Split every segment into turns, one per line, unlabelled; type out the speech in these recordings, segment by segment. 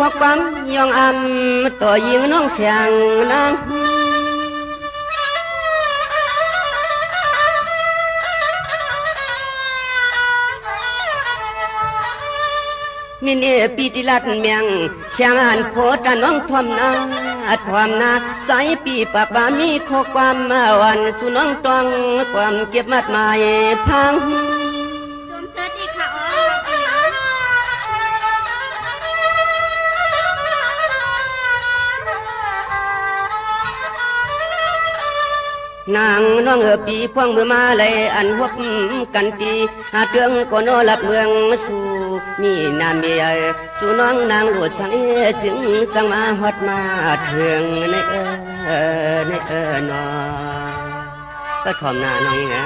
อความยองอำตัวยิงน้องเสียงนางนี่ปีติลัดเมียงเชียงอันโพตันน้องทวมนาใสปีปากบามีข้อความมาวันสุน้องตองความเก็บมัดหมายพัง
สมเสด็จอีกค่ะ
นางน้องปีพวงมือมาเลยอันหวบกันตีเตืองก็นอหลับเมืองสู่มีน้ำเมียสู่น้องนางหลวดสังจึงสังมาฮอดมาถึงในนอก็ทอมหน้าน้องอีกนะ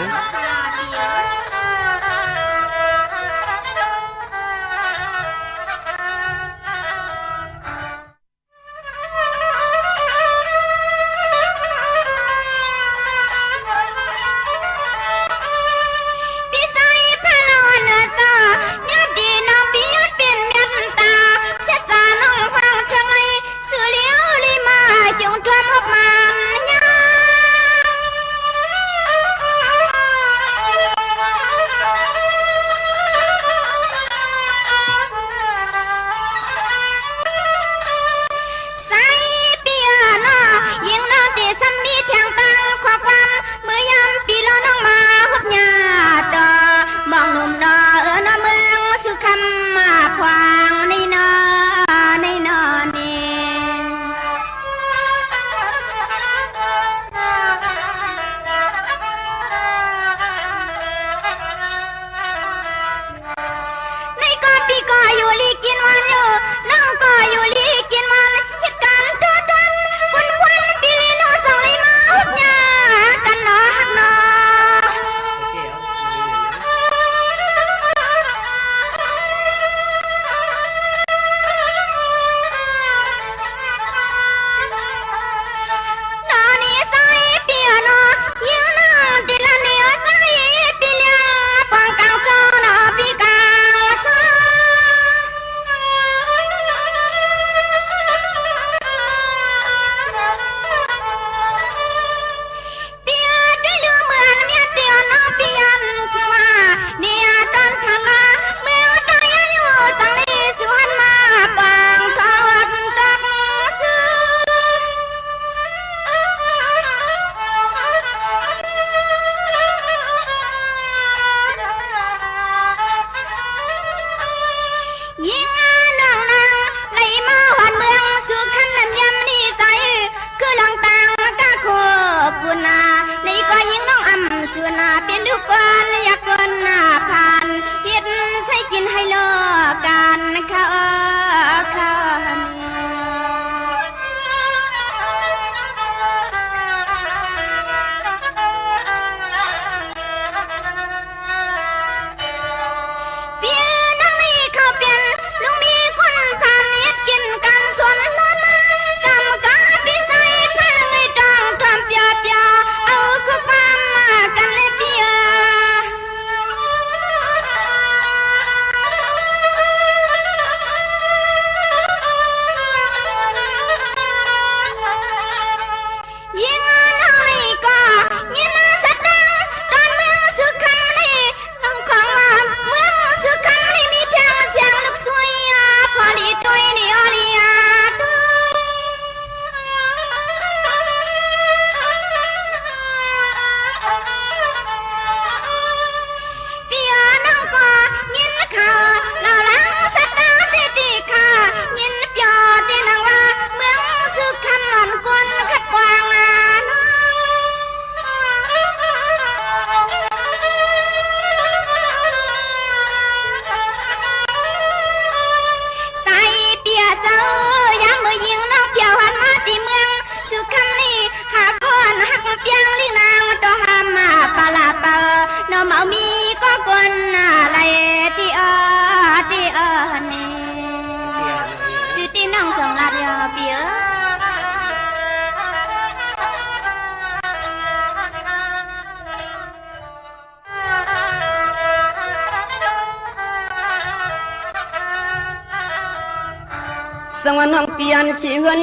สังวันน้องเปลี่ยนสิเฮือน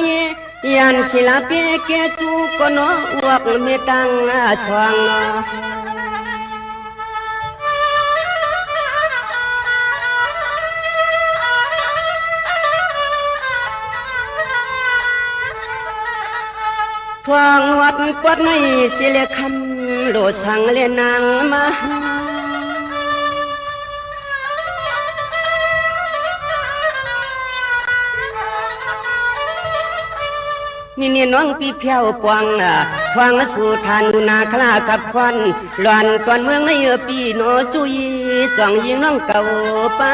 ยันศิลาเปเกจูก็นออวกเมตังสว่างนอพวงวัดปวดในสิเลคำโลสังเลนางมานี่เนี่ยน้องปีเพียวปวงทวงสู่ทานุนาคลากับควันหลอนตอนเมืองในปีโนสุยจ้องยิงน้องเก่าป้า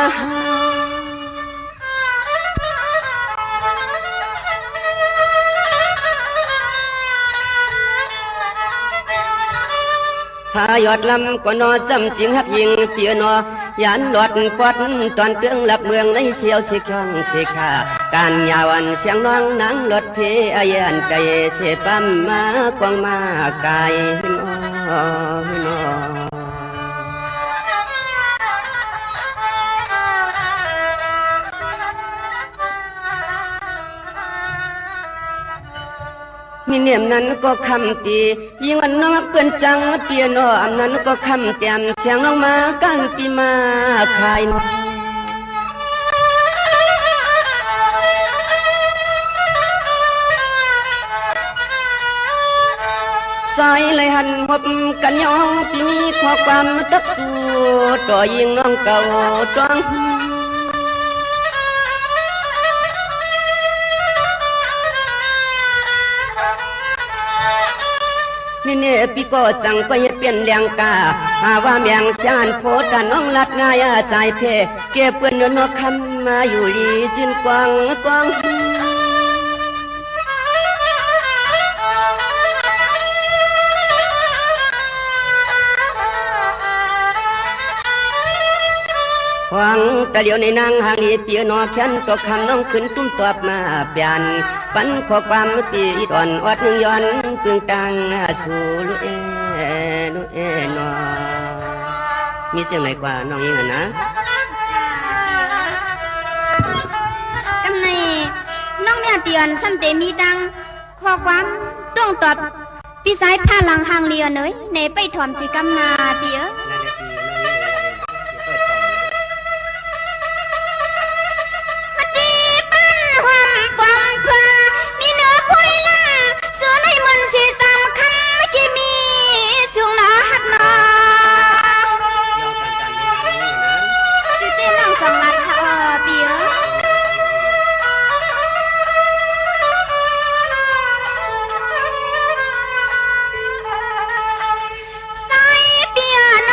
พายอดลำก็นอจำจริงหักยิงเปียนอยันหลอดปอดตอนเตืองหลับเมืองในเสียวสิคองสิขาการยาวันเสียงน้องนางรถเพอายันใจเสปั๊มมากวางมากายนอมีเนียมนั้นก็คำตียิ่งวันน้องเปื่อนจังเปียโนอำนั้นก็คำเตียมเสียงน้องมาก้าวปีมาคายสายเลยหันพบกันยองปีมีข้อความตักสู้ต่อยิ่งน้องเก่าจ้องนี่เนี่ยพี่ก็จังก็ยังเปลี่ยนแรงกาหาว่าแมงชานโพดน้องลัดง่ายใจเพเก็บเปื้อนเนื้อคำมาอยู่ลีจินกวางหวังตะเหลียวในนางหางลีเปียนอแขนตกคำน้องขึ้นตุ้มตอบมาเปลี่ยนปันข้อความปีอ่อนอดหนึ่งย้อนกึ่งตังสู่ลุเอนอมีเสียงไหนกว่าน้องยิงนะ
กำในน้องแม่เตียนซ้ำเตมีดังข้อความต้องตอบพี่สายผ้าหลังหางเลียเนยในไปถอมสิกำนาเปียสายเปียโน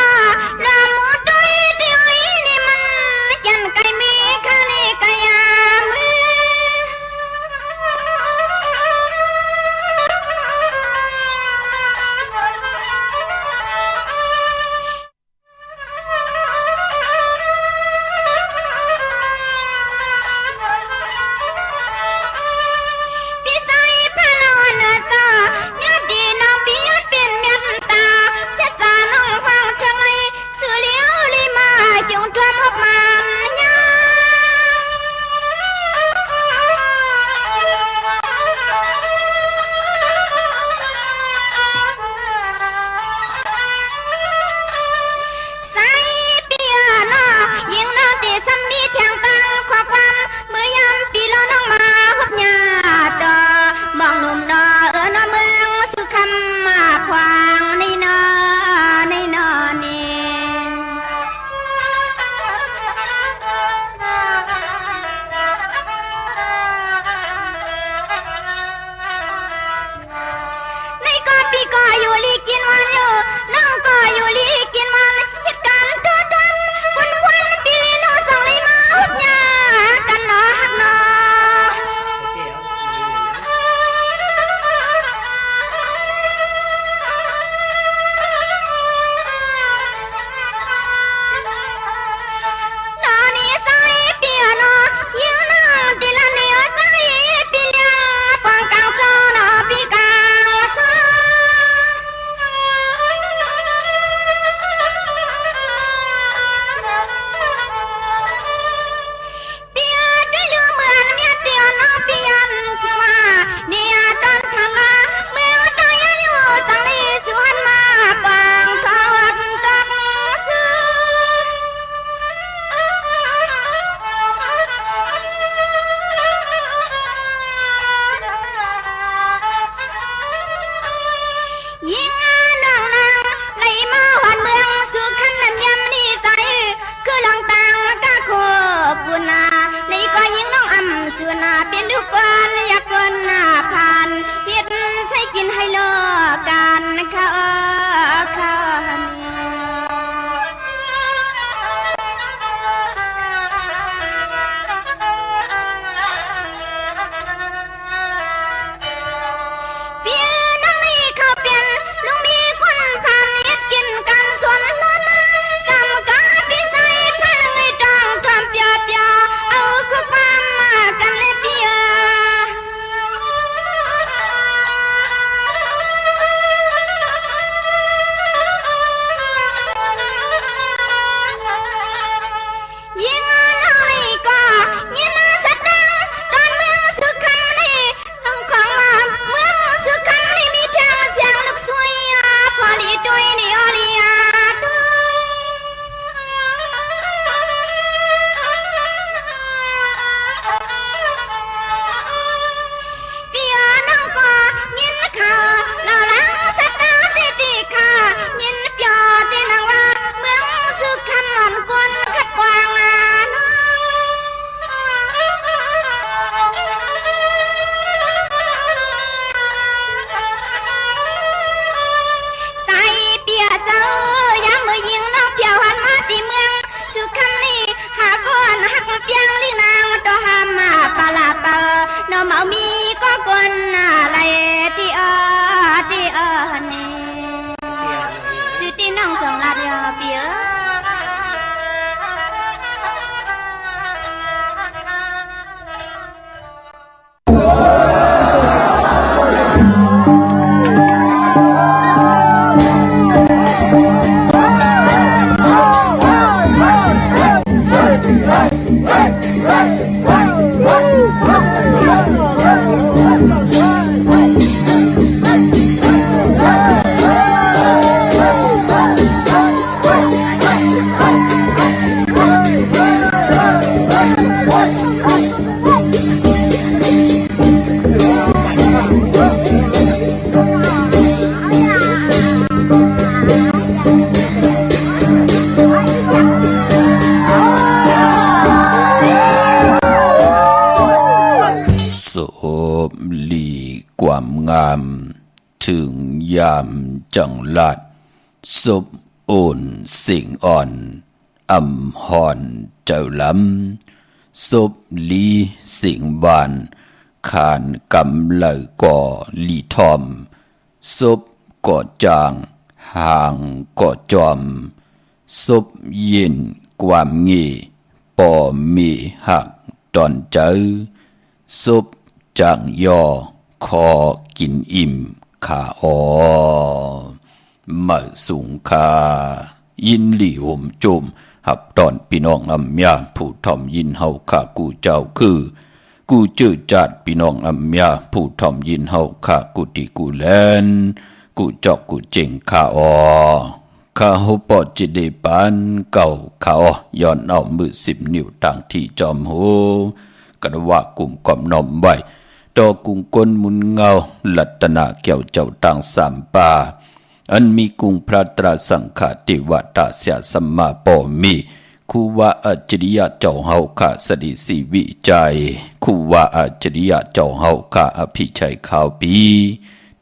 บลีความงามถึงยามจังหลัดศพโอนสิ่งอ่อนอำหอนเจ้าลำศพลีสิ่งบานขานกำไหลก่อลีทอมศพก่อจางห่างก่อจอมศพเย็นความงีปอมีหักตอนเจอศพจางยอคอกินอิ่มขาอ๋อมาสูงคายินหลี่ห่มจุ่มหับตอนพี่น้องอำยาผู้ทอมยินเฮาข้ากูเจ้าคือกูจื้อจัดพี่น้องอำยาผู้ทอมยินเฮาข้ากูติกูแลนกูจอกกูเจ๋งข้าอ๋อข้าเฮาปอดจิเดปานเก่าข้าอ๋อย้อนเอามือ10 นิ้วต่างที่จอมโหกระว่ากลุ่มกอมนอมไว้ดอกกุงก้นมุนเงาลัตนาเกี่ยวเจ้าต่างสามป่าอันมีกุงพระตราสังฆาติวัตาเสียสัมมาปอมีคูว่าอัจฉริยะเจ้าเฮาข้าสดิสีวิจัยคูว่าอัจฉริยะเจ้าเฮาข้าอภิชัยข่าวปี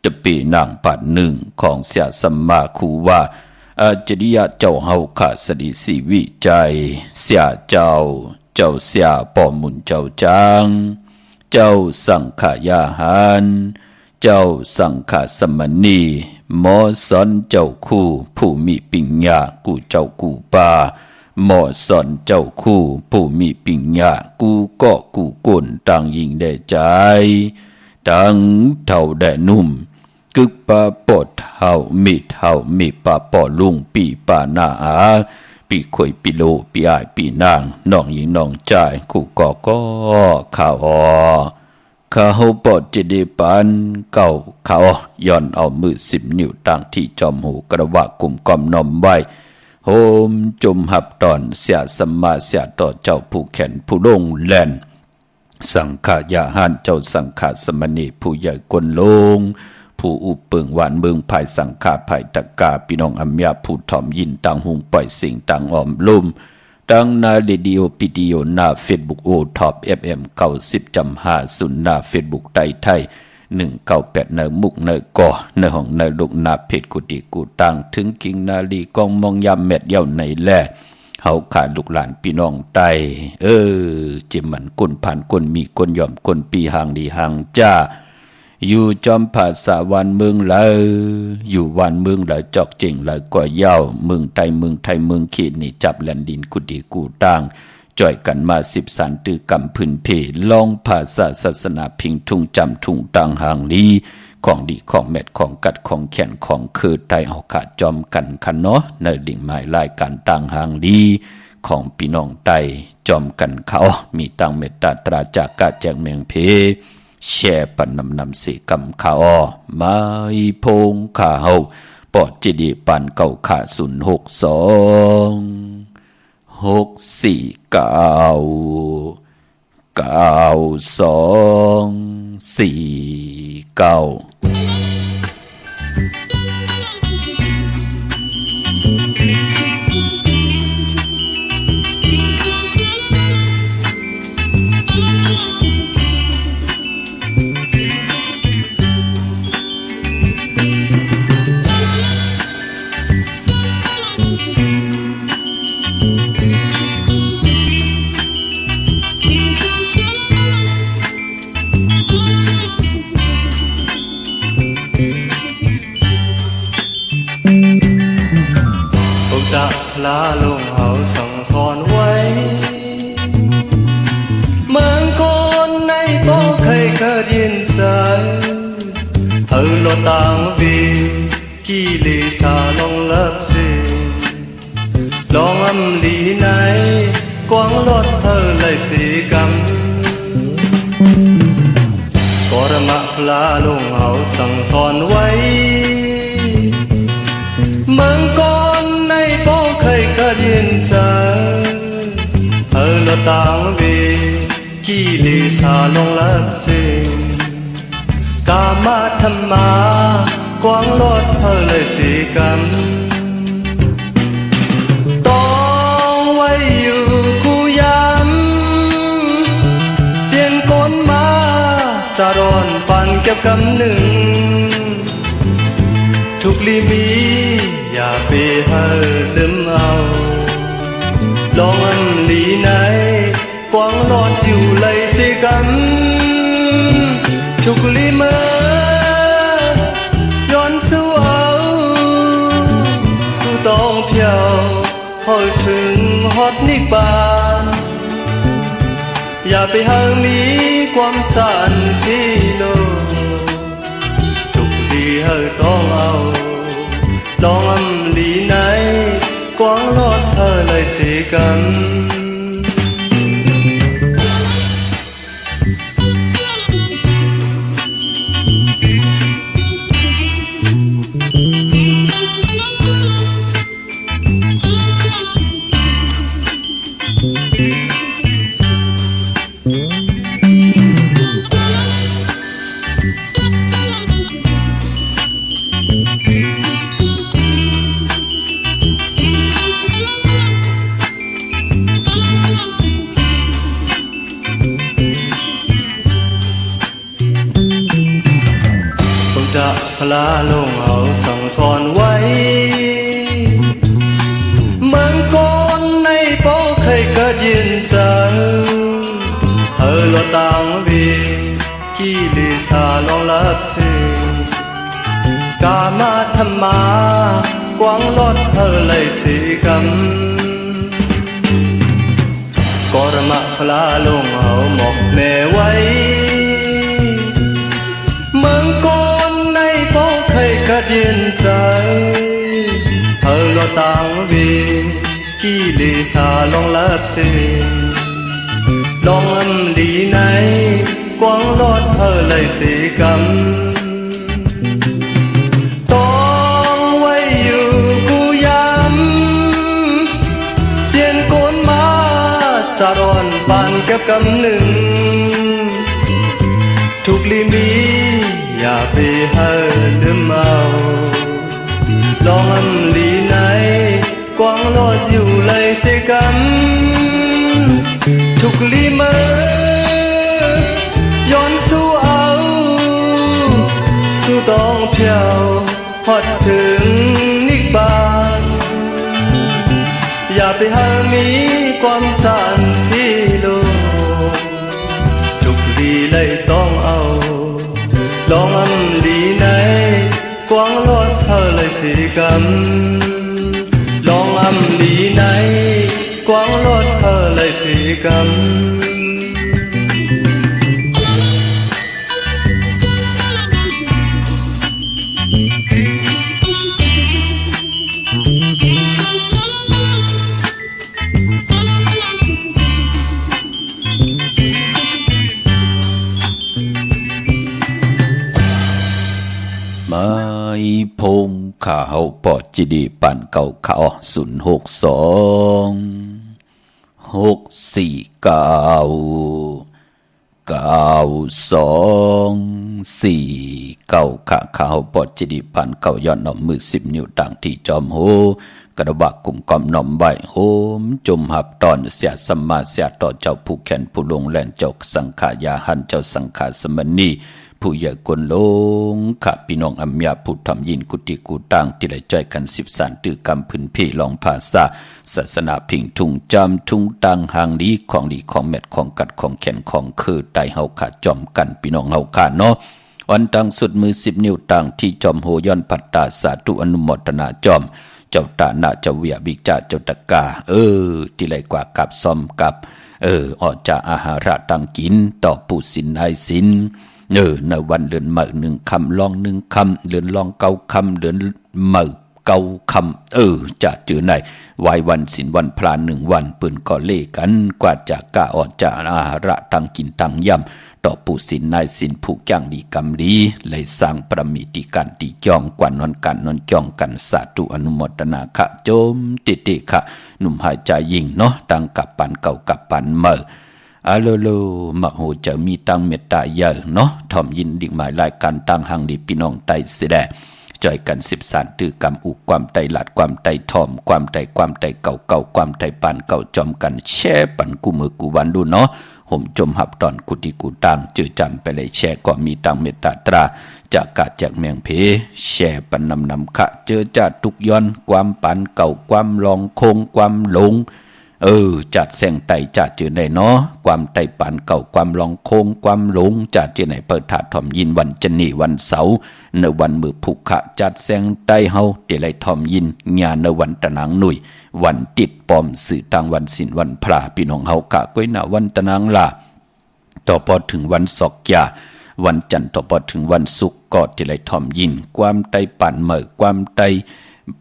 ตะปีนางปัดหนึ่งของเสียสัมมาคูว่าอัจฉริยะเจ้าเฮาข้าสดิสีวิจัยเสียเจ้าเสียปอมุนเจ้าจางเจ้าสังขายาหารเจ้าสังขสมณีหมอสอนเจ้าคู่ผู้มีปิญญากูเจ้ากูป่าหมอสอนเจ้าคู่ผู้มีปิญญากูก็กูก้นต่างยิงได้ใจต่างเท่าได้นุ่มกึกปาปอดเท่ามีปาปอลุงปีปานาอาปีข่อยปีโลปีอายปีนางน้องหญิงน้องใจกูก็ข่าวข้าเฮาปอดจะได้ปานเก่าเขาย้อนเอามือ10 นิ้วต่างที่จอมหูกระว่ากลุ่มกอมนอมไว้โฮมจุมหับตอนเสียสัมมาเสียต่อเจ้าผู้แขนผู้ลงแลนสังขายาหานเจ้าสังขาสมณีผู้ใหญ่กลลงผู้อุปเปิงหวานเมืองภายสังขาภายตะกาพี่น้องอัมยาผู้ถ่อมยินต่างหุงปล่อยสิ่งต่างอ้อมลุ่มดังนาเรดิโอพิดีโอหน้าเฟซบุ๊กโอท็อป FM 90.50หน้าเฟซบุ๊กไทย198ในมุกในก่อในห้องในลูกนาเพจกุฏิกูตังถึงกิงนาลีกองมองยามแมดเย้าในแลเฮาขาดลูกหลานพี่น้องไตจิมมันก้นผ่านก้นมีก้นยอมก้นปีห่างดีห่างจ้าอยู่จอมภาษาวันเมืองเลยอยู่วันเมืองเลยจอกเจ๋งเลยกว่าเย้าเมืองไทยเมืองขีดนี่จับแลนดินกุดีกูตังจ่อยกันมา10 สันตือกำพื้นเพลองภาษาศาสนาพิงทุ่งจำทุ่งตังห่างลีของดีของแมดของกัดของแขนของคือไทยเอาขาดจอมกันคันเนาะในดิ่งหมายรายการต่างห่างลีของพี่น้องไตจอมกันเขามีตังเมตตาตราจากกาแจงเมืองเพแช่ปันนำสีกำขาอ้อไม่พงขาเฮาปอดจิดีปันเก่าขา
จะลาลงเฮาสั่งสอนไว้เมืองคนในบ่เคยเกิดยินใจโลต่างวีกีลีสาลงเลิกสิลองอำลีไหนกวางรถเลยสีกำกรมะลาลงเฮาสั่งสอนไว้เมืองคนในบ่เคยเกิดยินใจโลต่างวีกีลีสาลงเลิกสิกามาธรรมากวางรถเลยสีกำต้องไว้อยู่คู่ยามเปลี่ยนคนมา จะร้อนปันเก็บกำหนึ่งทุกลีมีอย่าไปเฮอลืมเอาลองอันลีไหนกวางรอดอยู่เลยสิกันทุกลีเมื่อย้อนสู้เอาสู้ต้องเพียวพอถึงฮอดนิบานอย่าไปหามีความสันที่โลทุกดีเฮอต้องเอาลองอำลีไหนกวางรอดเธอเลยสิกันจะพลาลงเอาสั่งสอนไว้เมืองก่อนในโป้เคยเกิดยินเจอลต่างวีกี่ลิซาลองลับสิกามาธรรมากวางลอดเลยสิกำกรมะพลาลงเอาหมอกแม่ไว้เมืองก่อนในโป้เคยกระเดียนใจลต่างวีกี่ลิซาลองลับสิลองอำดีไหนกวางรอดเลยสิกำต้องไว้อยู่กูย้ำเปลี่ยนโกนมาจะร้อนปานเก็บกำหนึ่งทุกลีมีอย่าไปเฮอลืมเอาลองอำดีไหนกวางรอดอยู่เลยสิกำทุกลีเมื่อย้อนสู้เอาสู้ต้องเพียวฮอดถึงนิบานอย่าไปหามีความสันที่โลกทุกลีเลยต้องเอาลองอำดีไหนกวางรอดเลยสิกำลองอำดีไหนกวางรอดเลยสิกำ
ไม่พงข่าวปอดจีดีปั่นเก่าข่าว06294ข่าวปอดจีดีปั่นเก่าย้อนหน่อมมือ10 นิ้วต่างที่จอมโหกระบักกลุ่มกอมหน่อมใบโหมจมหับตอนเสียสมมาเสียต่อเจ้าผู้แขนผู้ลงแหลนเจ้าสังขายาหันเจ้าสังขาสมณีผู้ใหญ่กวนลงข้าพี่น้องอัมยาผู้ทำยินกุฏิกูตั้งที่ได้ใจกัน13ตือกำพื้นพี่ลองภาษาศาสนาพิงทุ่งจำทุ่งตังหางดีของดีของเม็ดของกัดของแขนของคือไตเฮาขาจอมกันพี่น้องเฮาขาเนาะวันตังสุดมือ10 นิ้วตังที่จอมโหย้อนปัตตาสาธุอนุโมทนาจอมเจ้าตาหน้าเจ้าเวียบิกจ่าเจ้าตะกาที่ไรกว่ากับซอมกับออกจากอาหาระตังกินต่อผู้สินไอสินในวันเดือนเหม่อ1 คำลอง1 คำเดือนลอง9 คำเดือนเหม่อ9 คำจะจือไหนวายวันสินวันพลาน1 วันปืนก็เล่กันกว่าจากกาออกจากอาหาระตังกินตังย่ำต่อผู้สินนายสินผู้ย่างดีกำดีเลยสร้างประมิติการตีจองกว่านอนกันนอนจองกันสาธุอนุโมทนาค่ะโจมติค่ะหนุ่มหายใจยิงเนาะตังกับปันเก่ากับปันเหม่ออาโลโลมักโหจะมีตังเมตตาเยอะเนาะทอมยินดิ่งหมายรายการตังหังดีพี่น้องไตเสดจอยกัน13ตือกำอุความไตหลัดความไตทอมความไตเก่าความไตปันเก่าจอมกันแช่ปันกูมือกูวันดูเนาะโห ห่มจมหับตอนกุฏิกูตังจือจำไปเลยแช่ก็มีตังเมตตาตราจากกาจากเมียงเพแช่ปันนำขะเจอจัดทุกย้อนความปันเก่าความลองคงความหลงจัดแสงไตจัดจือในเนาะความไตปันเก่าความลองโคงความหลงจัดจือในเปิดถาทอมยินวันจันนีวันเสาร์ในวันมือผูกขะจัดแสงไตเฮาเดลัยทอมยินญาในวันตะนางหนุ่ยวันติดปอมสื่อทางวันศิลวันพระพี่น้องเฮากะก้อยหน้าวันตะนางลาต่อพอถึงวันศอกยาวันจันทร์ต่อพอถึงวันศุกร์ก็เดลัยทอมยินความไตปันเหม่อความไต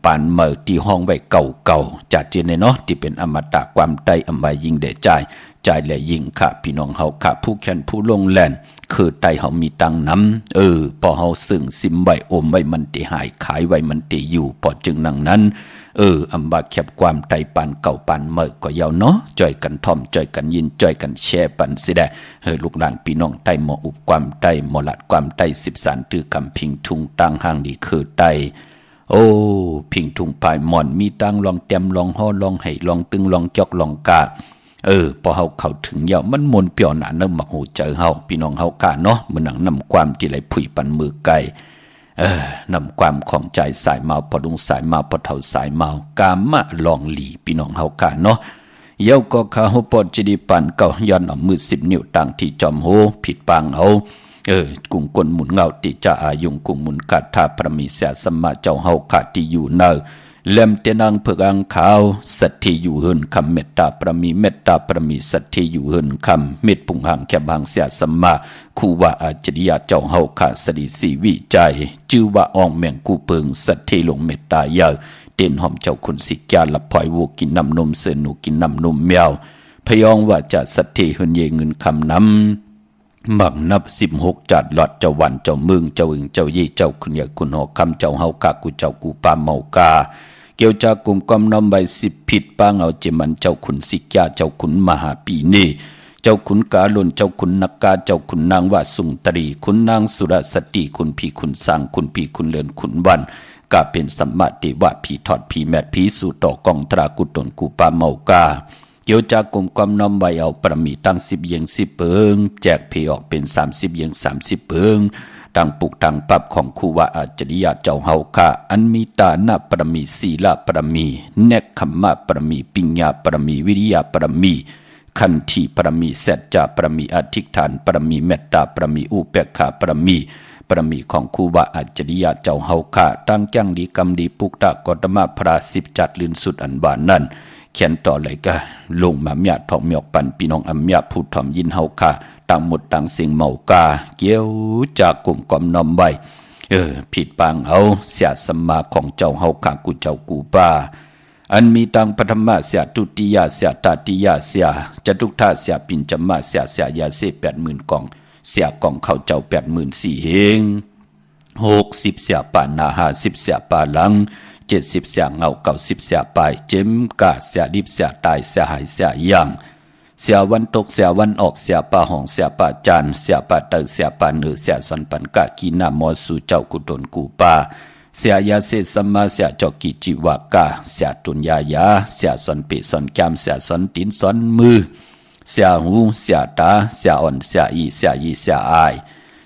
ปานเมื่อที่ห้องไว้เก่าๆจัดเจนเนาะที่เป็นอมตะความใต้อำไว้ยิงเดใจและยิงค่ะพี่น้องเฮาค่ะผู้แค้นผู้ลงแล่นคือไตเฮามีตังน้ำพอเฮาซึ่งซิมไว้อมไว้มันติหายขายไว้มันติอยู่พอจึงนั้นอำบาแคบความไตปานเก่าปานเมื่อก็ยาวเนาะจ่อยกันท่อมจ่อยกันยินจ่อยกันแช่ปันสิได้ลูกหลานพี่น้องไตหมออุบความไตหมอลัดความไต13ตือกำพิงทุงตังห่างดีคือไตพิงทุงปลายหมอนมีตังลองเต็มลองห่อลองไห้ลองตึงลองจอกลองกาพอเฮาเข้าถึงยาวมันมนเปียวหนาเนิ่มมักหูเจอเฮาพี่น้องเฮากะเนาะมื้อหนังนำความที่ไหลผุยปันมือไก่นำความของใจสายเมาพอดุงสายเมาพอเฒ่าสายเมากามะลองหลีพี่น้องเฮากะเนาะเยาก็ข้าเฮาปอดจิดีปันเก่าย้อนเอามือ10นิ้วต่างที่จอมโหผิดปางเอากุงกลหมุนเงาติจะอายุงกุงมุนกัดทาพระมีเสียสมมาเจ้าเฮาขาดที่อยู่เนอเล่มเตนังเพิกอังขาวสัตที่อยู่เฮินคำเมตตาพระมีเมตตาพระมีสัตที่อยู่เฮินคำเม็ดปุงหังแค่บางเสียสมมาคู่ว่าอาจริยาเจ้าเฮาขาดสดีสีวิจัยจื้อว่าอองแมงกูเปิงสัตที่ลงเมตตาเยอะเต้นหอมเจ้าคุณสิกาละพลอยวัวกินน้ำนมเสือหนูกินน้ำนมแมวพยองว่าจะสัตที่เฮินเยเงินคำน้ำบังนับ16จัดหลอดเจ้าวันเจ้าเมืองเจ้าอึงเจ้ายี่เจ้าคุณยาคุณหอคำเจ้าเฮากะกูเจ้ากูปาเมากาเกี่ยวจากกลุ่มกำนำใบ10ผิดปางเอาเจมันเจ้าคุณสิกาเจ้าคุณมหาปีนีเจ้าคุณกาลุนเจ้าคุณนักกาเจ้าคุณนางวาสุงตรีคุณนางสุรสติคุณพี่คุณสร้างคุณพี่คุณเลินคุณวันกาเป็นสัมมาเทวะพี่ทอดพี่แมทพี่สู่ต่อกองตรากุตนกูปาเมากาเกี่ยวจากกลุ่มความน้อมใบเอาประมีตั้ง10ยัง10เปิงแจกเพออกเป็น30ยัง30เปิงตั้งปุกตั้งปับของครูวาอาจริยะเจ้าเฮาค่ะอันมีตานะประมีศีลประมีเนกขมมะประมีปิญญาประมีวิริยะประมีขันธีประมีสัจจะประมีอธิษฐานประมีเมตตาประมีอุเบกขาประมีของครูวาอาจริยะเจ้าเฮาค่ะตั้งแจ้งดีกรรมดีปุกตะกตมะพระ10จัดลื่นสุดอันบานนั้นเขียนต่อเลยก็ลงมาเมียทองเมียกปันพี่น้องอัมยาพูดทอมยินเฮาค่ะต่างหมดต่างสิ่งเมากาเกี่ยวจากกลุ่มกอมนอมใบผิดปางเอาเสียสมมาของเจ้าเฮาค่ะกูเจ้ากูป้าอันมีตังปฐมะเสียทุติยะเสียตติยะเสียจตุถะเสียปิญจมะเสียยาเส80,000กล่องเสียกล่องเข้าเจ้า84,000เฮง60เสียปานา50เสียปาหลัง70เสียเงา90เสียปลายเจมกาเสียดิบเสียตายเสียหายเสียยังเสียวันตกเสียวันออกเสียป่าห้องเสียป่าจันเสียป่าเตอเสียป่าเนือเสียสอนปันกะกีนามอสู่เจ้ากุตนกูป่าเสียยาเสสมาเสียจอกกิจิวากาเสียตุนยายาเสียสอนเปสอนแกมเสียสอนตีนสอนมือเสียหูเสียตาเสียอ่อนเสียอีเสียยีเสียอาย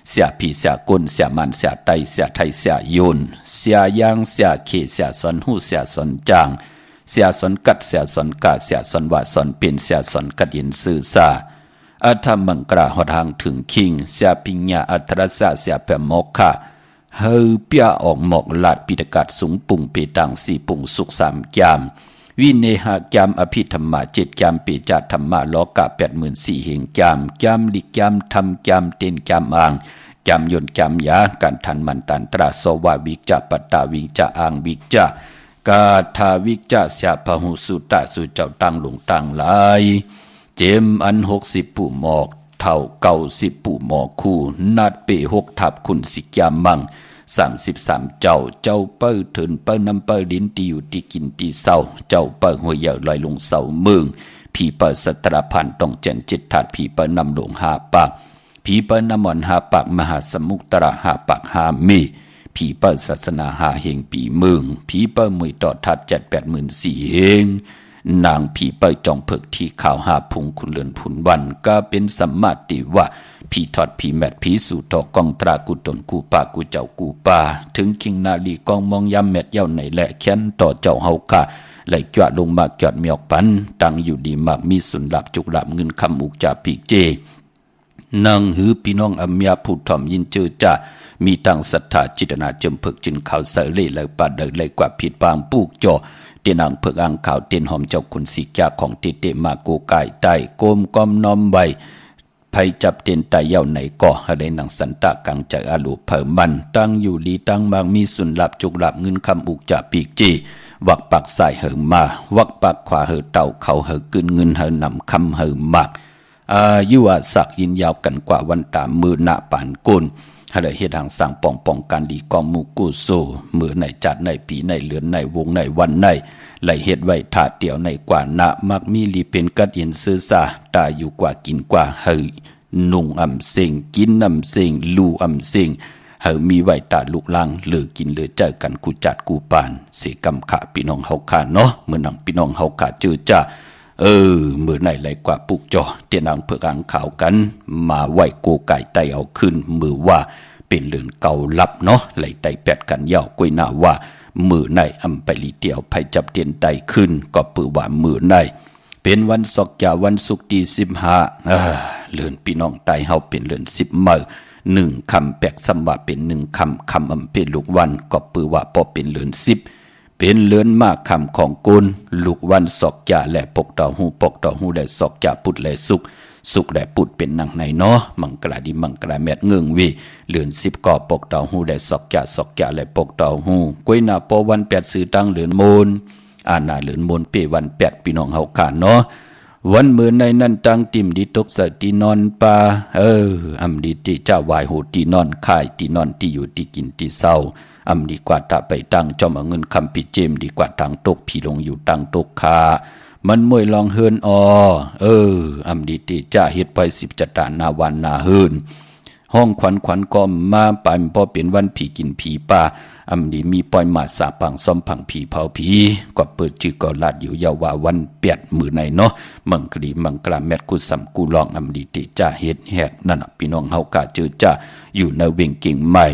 เสียผีเสียกุนเสียมันเสียไตเสียไทยเสียยุนเสียยังเสียเขเสียสอนหูเสียสอนจางเสียสอนกัดเสียสอนกาเสียสอนว่าสอนเป็นเสียสอนกัดยินสื่อซาอัธมังกราหดหางถึงคิงเสียปิญญาอัตรสะเสียแผ่มกค่ะเฮอเปียออกหมอกลาดปิตกัดสูงปุ่งเปตัง4ปุ่งสุข3จามวิเนหะจามอภิธรรมะ7จามปิจาธรรมะโลกะ84,000เหงจามลิจามธรรมจามเต็นจามอ่างจามยนจามยาการทันมันตันตราสวาวิจาปตาวิจาอ่างวิจากาทาวิจาเสียพหุสุตะสุเจ้าตั้งหลงตั้งหลายเจมอัน60ปู่หมอกเท่า90ปู่หมอกคู่นัดเป6ทับคุณสิกยามัง33เจ้าเปิ้ถึนเปิ้น้ำเปิ้ดินตีอยู่ที่กินที่เศร้าเจ้าเปิ้หัวใหญ่ลอยลงเสาเมืองผีเปิ้สตรพันต้องเจนจิตถาดผีเปิ้นำหลวง5 ปากผีเปิ้นำมอน5 ปากมหาสมุกตระ5 ปาก5มีผีเปิ้ศาสนา5 เหงปีเมืองผีเปิ้มือต่อทัด784,000เหง นางผีเปิดจองเพิกที่ข่าวหาพุงคุณเลือนผุนวันก็เป็นสัมมาติว่าผีทอดผีแมดผีสู่ทอกองตรากูตนกูป่ากูเจ้ากูป่าถึงคิงนาลีกองมองยำแมดเย้าในแหละแค้นต่อเจ้าเฮาค่ะไหลจวดลงมาจอดเมียกปันตั้งอยู่ดีมากมีสุนหลับจุกหลับเงินคำอุกจ่าปีกเจนางหือพี่น้องอเมียผู้ถ่อมยินเจอจ่ามีตั้งศรัทธาจิตนาจมเพิกจินข่าวเสล่เลยปาเดเลยกว่าผิดปางปูกจ่อเตียนางเพิกอ่างข่าวเตียนหอมเจ้าคุณสีแก่ของเตเตมาโกกายใต้โกมกอมน้อมไว้ไผจับเตียนไตเย้าไหนก่ออะไรนางสันตะกังใจอาลูเผมันตั้งอยู่ลีตั้งบางมีสุนหลับจุกหลับเงินคำอุกจ่าปีกจีวักปักใส่เหอมาวักปักขวาเหอเต่าเขาเหอกึนเงินเหอนำคำเหอมากอายุอาศักยินยาวกันกว่าวันตามมือหน้าปานกุลให้ได้เฮ็ดทางสร้างป้องการดีกอมมูกูโซมือในจัดในปีในเลือนในวงในวันในไหลเฮ็ดไว้ถาเดียวในกว่านะมักมีลีเป็นกัดอินซื้อซาตาอยู่กว่ากินกว่าเฮยนุ่งอำเสิงกินอำเสิงลูอำเสิงเฮามีไว้ตาลูกลังหรือกินหรือเจอกันกูจัดกูปานเสกำขะพี่น้องเฮาขาเนาะเมื่อนังพี่น้องเฮาขาเจอจ้ามือไหนไหลกว่าปุกจอเตียนางเพื่ออ่างข่าวกันมาไหวโกไก่ไตเอาขึ้นมือว่าเป็นเรือนเก่าลับเนาะไหลไตแปดกันยาวกวยหน้าว่ามือในอำไปลีเตียวไผจับเตียนไตขึ้นก็ปือว่ามือในเป็นวันศกยาวันศุกร์ที่15เรือนพี่น้องไตเฮาเป็นเรือน10มื้อ1คำแปกสมว่าเป็น1คำอำเป็นลูกวันก็ปือว่าพอเป็นเรือน10เป็นเลือนมากคำของกุลลูกวันศกยาและปกต่อหูและศกยาพุทธและสุขและปุดเป็นนางในเนาะมังกราดีมังกราแมดเงืองวีเลือน10ก่อปกต่อหูและศกยาและปกต่อหูกวยหน้าปอวัน8ซื้อตั้งเลือนโมนอาณาเลือนโมนเปวัน8พี่น้องเฮาขาเนาะวันมื้อในนั้นตั้งติ่มดีตกสตีนอนปาอำดีติเจ้าวายโหตีนอนค่ายตีนอนที่อยู่ที่กินที่เศร้าอำดีกว่าตาไปตั้งจอมเอาเงินคำปิเจมดีกว่าทางตกพี่ลงอยู่ตั้งตกคามันมวยลองเฮินอำดีติจ้าเฮ็ดไป10จัตตานาวันนาเฮินห้องขวัญก็มาปานพอเป็นวันผีกินผีป่าอำดีมีปล่อยมาสาปังซ่อมผังผีเผาผีก็เปิดจื่อก็ลาดอยู่ยาวว่าวัน8มื้อในเนาะมังกรีมังกราแมดกุสำกูลองอำดีติจ้าเฮ็ดแหกนั่นพี่น้องเฮากะเจอจ้าอยู่ในเวงกิ่งใหม่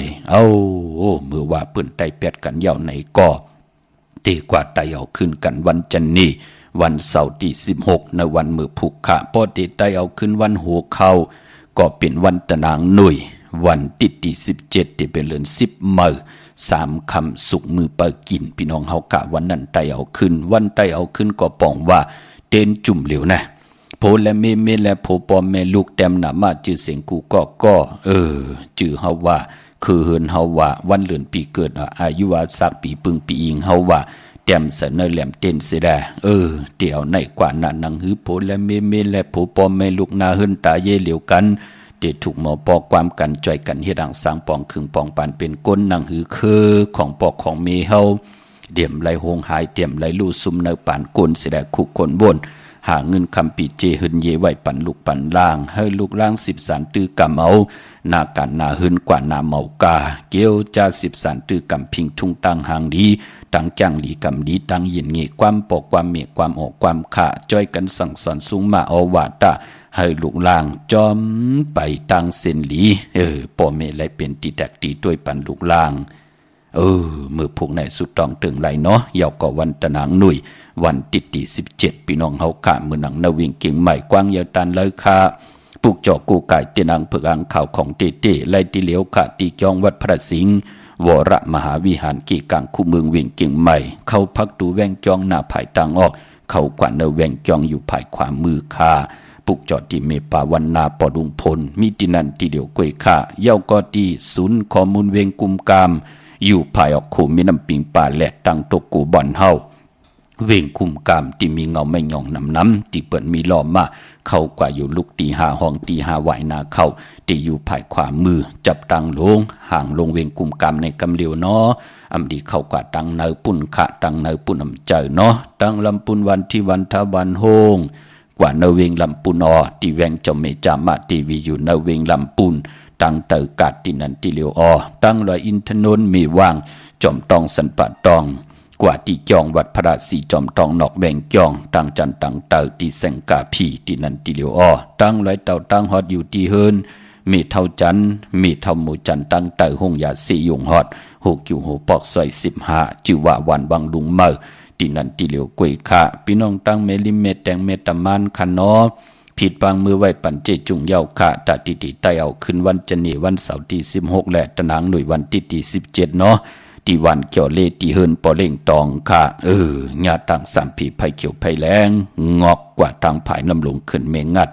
มื้อว่าเปิ้นไต้8กันยาวในก็ตีกว่าไต้เอาขึ้นกันวันจันนี้วันเสาร์ที่16ในวันมื้อผูกขาพอติไต้เอาขึ้นวันหัวเข้าก็เป็นวันตะนางหนุ่ยวันติดที่17ที่เป็นเดือน10มื้อ3คำสุกมือเปิดกินพี่น้องเฮากะวันนั้นไต้เอาขึ้นวันไต้เอาขึ้นก็ป้องว่าเต้นจุ่มเหลวนะโพและเมและโพปอมแม่ลูกแต้มหน้ามาจื้อเสียงกูก็จื้อเฮาว่าคือเฮินเฮาว่าวันเดือนปีเกิดอายุว่าสักปีปึงปีอิงเฮาว่าแต้มเสนอแหลมเต้นเสียได้เดี๋ยวในกว่านั้นนังหือโพและเมและโพปอมแม่ลูกนาเฮินตาเยเหลียวกันถูกหมอปอกความกันจ่อยกันเฮ็ดดังสร้างปองคึงปองปานเป็นก้นนางหือคือของปอกของเมเฮาเดี่ยมไหลโหงหายเดี่ยมไหลลู่ซุ่มเนอปานก้นสิได้คุกคนบนหาเงินคำปีเจหึนเยไว้ปันลูกปันล่างให้ลูกล่าง10สารตื้อกำเอานากันนาหึนกว่านาเมากาเกียวจ้า10สารตื้อกำพิงทุ่งตั้งหางดีตั้งจังหลีกำดีตั้งยินเงความปอกความเมความออกความขะจ้อยกันสั่งสอนสูงมาเอาวาตาให้ลูกล่างจอมไปตั้งเส้นหลีป่อเมไหลเป็นตีแตกตีด้วยปันลูกล่างมือพวกในสุดต้องตึงไหลเนาะยาวก็วันตะนางหนุ่ยวันติดที่17พี่น้องเฮาขามือหนังนาวิ่งเก่งใหม่กว้างยาวตันเลยค่ะปลูกจอกูไก่เตียนางเผือกอ่างข่าวของเต้ไล่ตีเหลียวขาตีจองวัดพระสิงห์วรมหาวิหารกี่กังคู่เมืองวิ่งเก่งใหม่เข้าพักดูแวงจองหน้าภายต่างออกเข้ากว่าเนแวงจองอยู่ภายขวามือค่ะปลูกจอดที่เมปาวันนาปอดุงพลมีที่นั่นที่เดียวกวยค่ะเย้าก็ที่ศูนย์ข้อมูลเวงกุมกามอยู่ภายออกขู่มีน้ำปิงป่าแหลกตั้งตกกูบ่อนเฮาเวงคุมกามที่มีเงาไม่หย่องน้ำที่เปิดมีล้อมมาเข้ากว่าอยู่ลุกตี5ห้องตี5ไหวนาเข้าที่อยู่ภายขวามือจับตังลงห่างลงเวงคุมกามในกำเลียวเนาะอำดีเข้ากว่าตังเนอปุ่นขะตังเนอปุ่นอำเจอเนาะตังลำปุนวันที่วันทวันโฮงกว่าเนเวงลำปุนที่แวงจอมเมจามาตีวีอยู่เนเวงลำปุนตั้งเตอกาดที่นันที่เลียวตั้งลอยอินทนนท์มีว่างจอมตองสันปะตองก กว่าที่จองวัดพระราศีจอมทองนอกแบ่งจองตั้งจันตั้งเต่าที่แสงกาพีที่นันติเหลียวอ้อตั้งไว้เต่าตั้งฮอดอยู่ที่เฮินมีเท่าจันมีเท่าหมู่จันตั้งเต่าหงยาสียงฮอดหกอยู่หัวปอกซอย15จื่อว่าวันวังลุงเมอที่นันติเหลียวกวยค่ะพี่น้องตั้งเมลิเมตแตงเมตามานคันนอผิดบางมือไว้ปันเจจุงเย้าค่ะตาติติไตเอาขึ้นวันจันทร์วันเสาร์ที่16และตะนางหน่วยวันที่17เนาะที่วันเกี่ยวเลที่เฮินปอเล่งตองค่ะญาต่างสามผีไผเขียวไผแรงงอกกว่าทางผายน้ำลงขึ้นเมงัด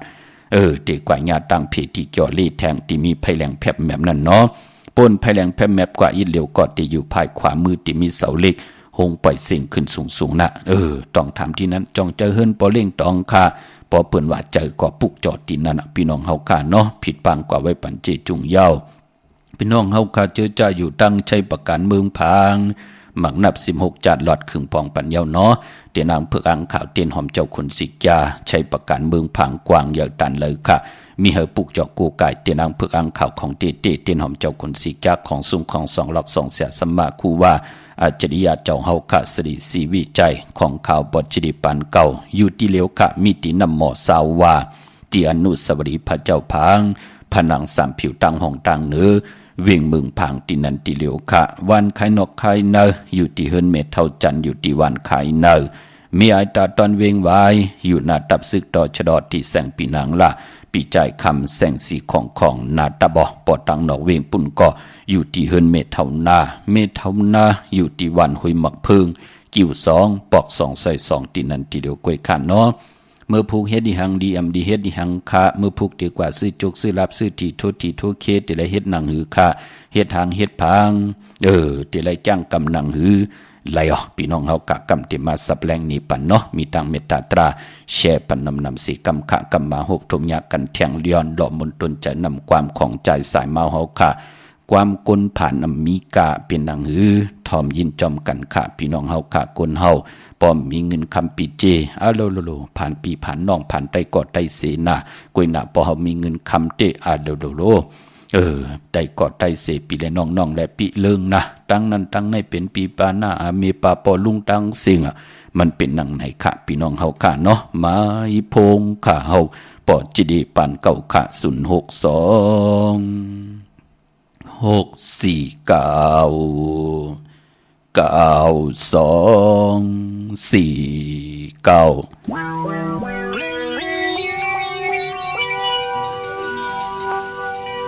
ดีกว่าญาต่างผีที่เกี่ยวเลแทงที่มีไผแรงแผบแมบนั่นเนาะปนไผแรงแผบแมบกว่าอีเหลียวก็ที่อยู่ภายขวามือที่มีเสาเล็กหงปล่อยเสียงขึ้นสูงๆนะต้องทำที่นั้นจองเจอเฮินปอเล่งตองค่ะพอเปิ่นว่าเจอก็ปุกจอดที่นั่นพี่น้องเฮาค่ะเนาะผิดปางกว่าไว้ปันเจจุงเย้าพี่น้องเฮาค่ะเจอจ่าอยู่ตั้งชัยประการเมืองพางหมักนับ16จัดหลอดขึงพองปันเย้าเนาะเตียนางเพือกอังข่าวเตียนหอมเจ้าคนสิกยาชัยประการเมืองพางกวางเยอะตันเลยค่ะมีเฮปุกจอกกูไก่เตียนางเพือกอังข่าวของเตียนหอมเจ้าคนสิกยาของซุ้มของ2หลัก2เสียสมมาคูว่าอาจริยาเจ้าเฮาค่ะสรีสีวิจัยของข่าวบทจิริปันเก่าอยู่ที่เลียวค่ะมีตีนำหมอสาวว่าที่อนุสาวรีย์พระเจ้าพางผนังสามผิวตั้งห้องตั้งเนื้อเวียงเมืองพางที่นันติเลียวค่ะวันไข่นกไข่เนออยู่ที่เฮิรนเมทเท่าจันอยู่ที่วันไข่เนอมีไอตาตอนเวียงไว้อยู่หน้าตับซึกต่อชดอที่แสงปีนางละปีใจคำแสงสีของนาตาบอปอตังนอกเวียงปุ่นก็อยู่ที่เฮิรนเมทเท่านาอยู่ที่วันหุยหมักพึงกิ่ว2ปอก2ใส่2ที่นันติเลียวกวยขันเนาะเมื่อผูกเฮ็ดดิหังดีดีเฮ็ดดิหังคะเมื่อผูกดีกว่าซื้อจุกซื้อรับซื้อทีโทเคติละเฮ็ดหนังหือคะเฮ็ดทางเฮ็ดพังติละจ้างกำนังหือไหลออกพี่น้องเฮากะกำติมาสับแรงนี้ปันเนาะมีตังเมตตาตราแช่ปันนำสีกำขะกำมาหบทมยากันแทงเลียนหล่อมนตนจะนำความของใจสายเมาเฮาค่ะความกลผ่านมีกะเป็นหนังหือทอมยินจอมกันค่ะพี่น้องเฮากะกลเฮาป้อมมีเงินคำปีเจโลผ่านปีผ่านน้องผ่านไตกอดไตเสนากุยหน้าพอเฮามีเงินคำเตโลไตกอดไตเสปีและน้องและปีเลิงนะตั้งนั้นตั้งในเป็นปีปาหน้าเมปาปอลุงตั้งสิงมันเป็นหนังไหนค่ะพี่น้องเฮาค่ะเนาะมาอีพงค่ะเฮาปอจิดีปานเก่าค่ะ062 649 9249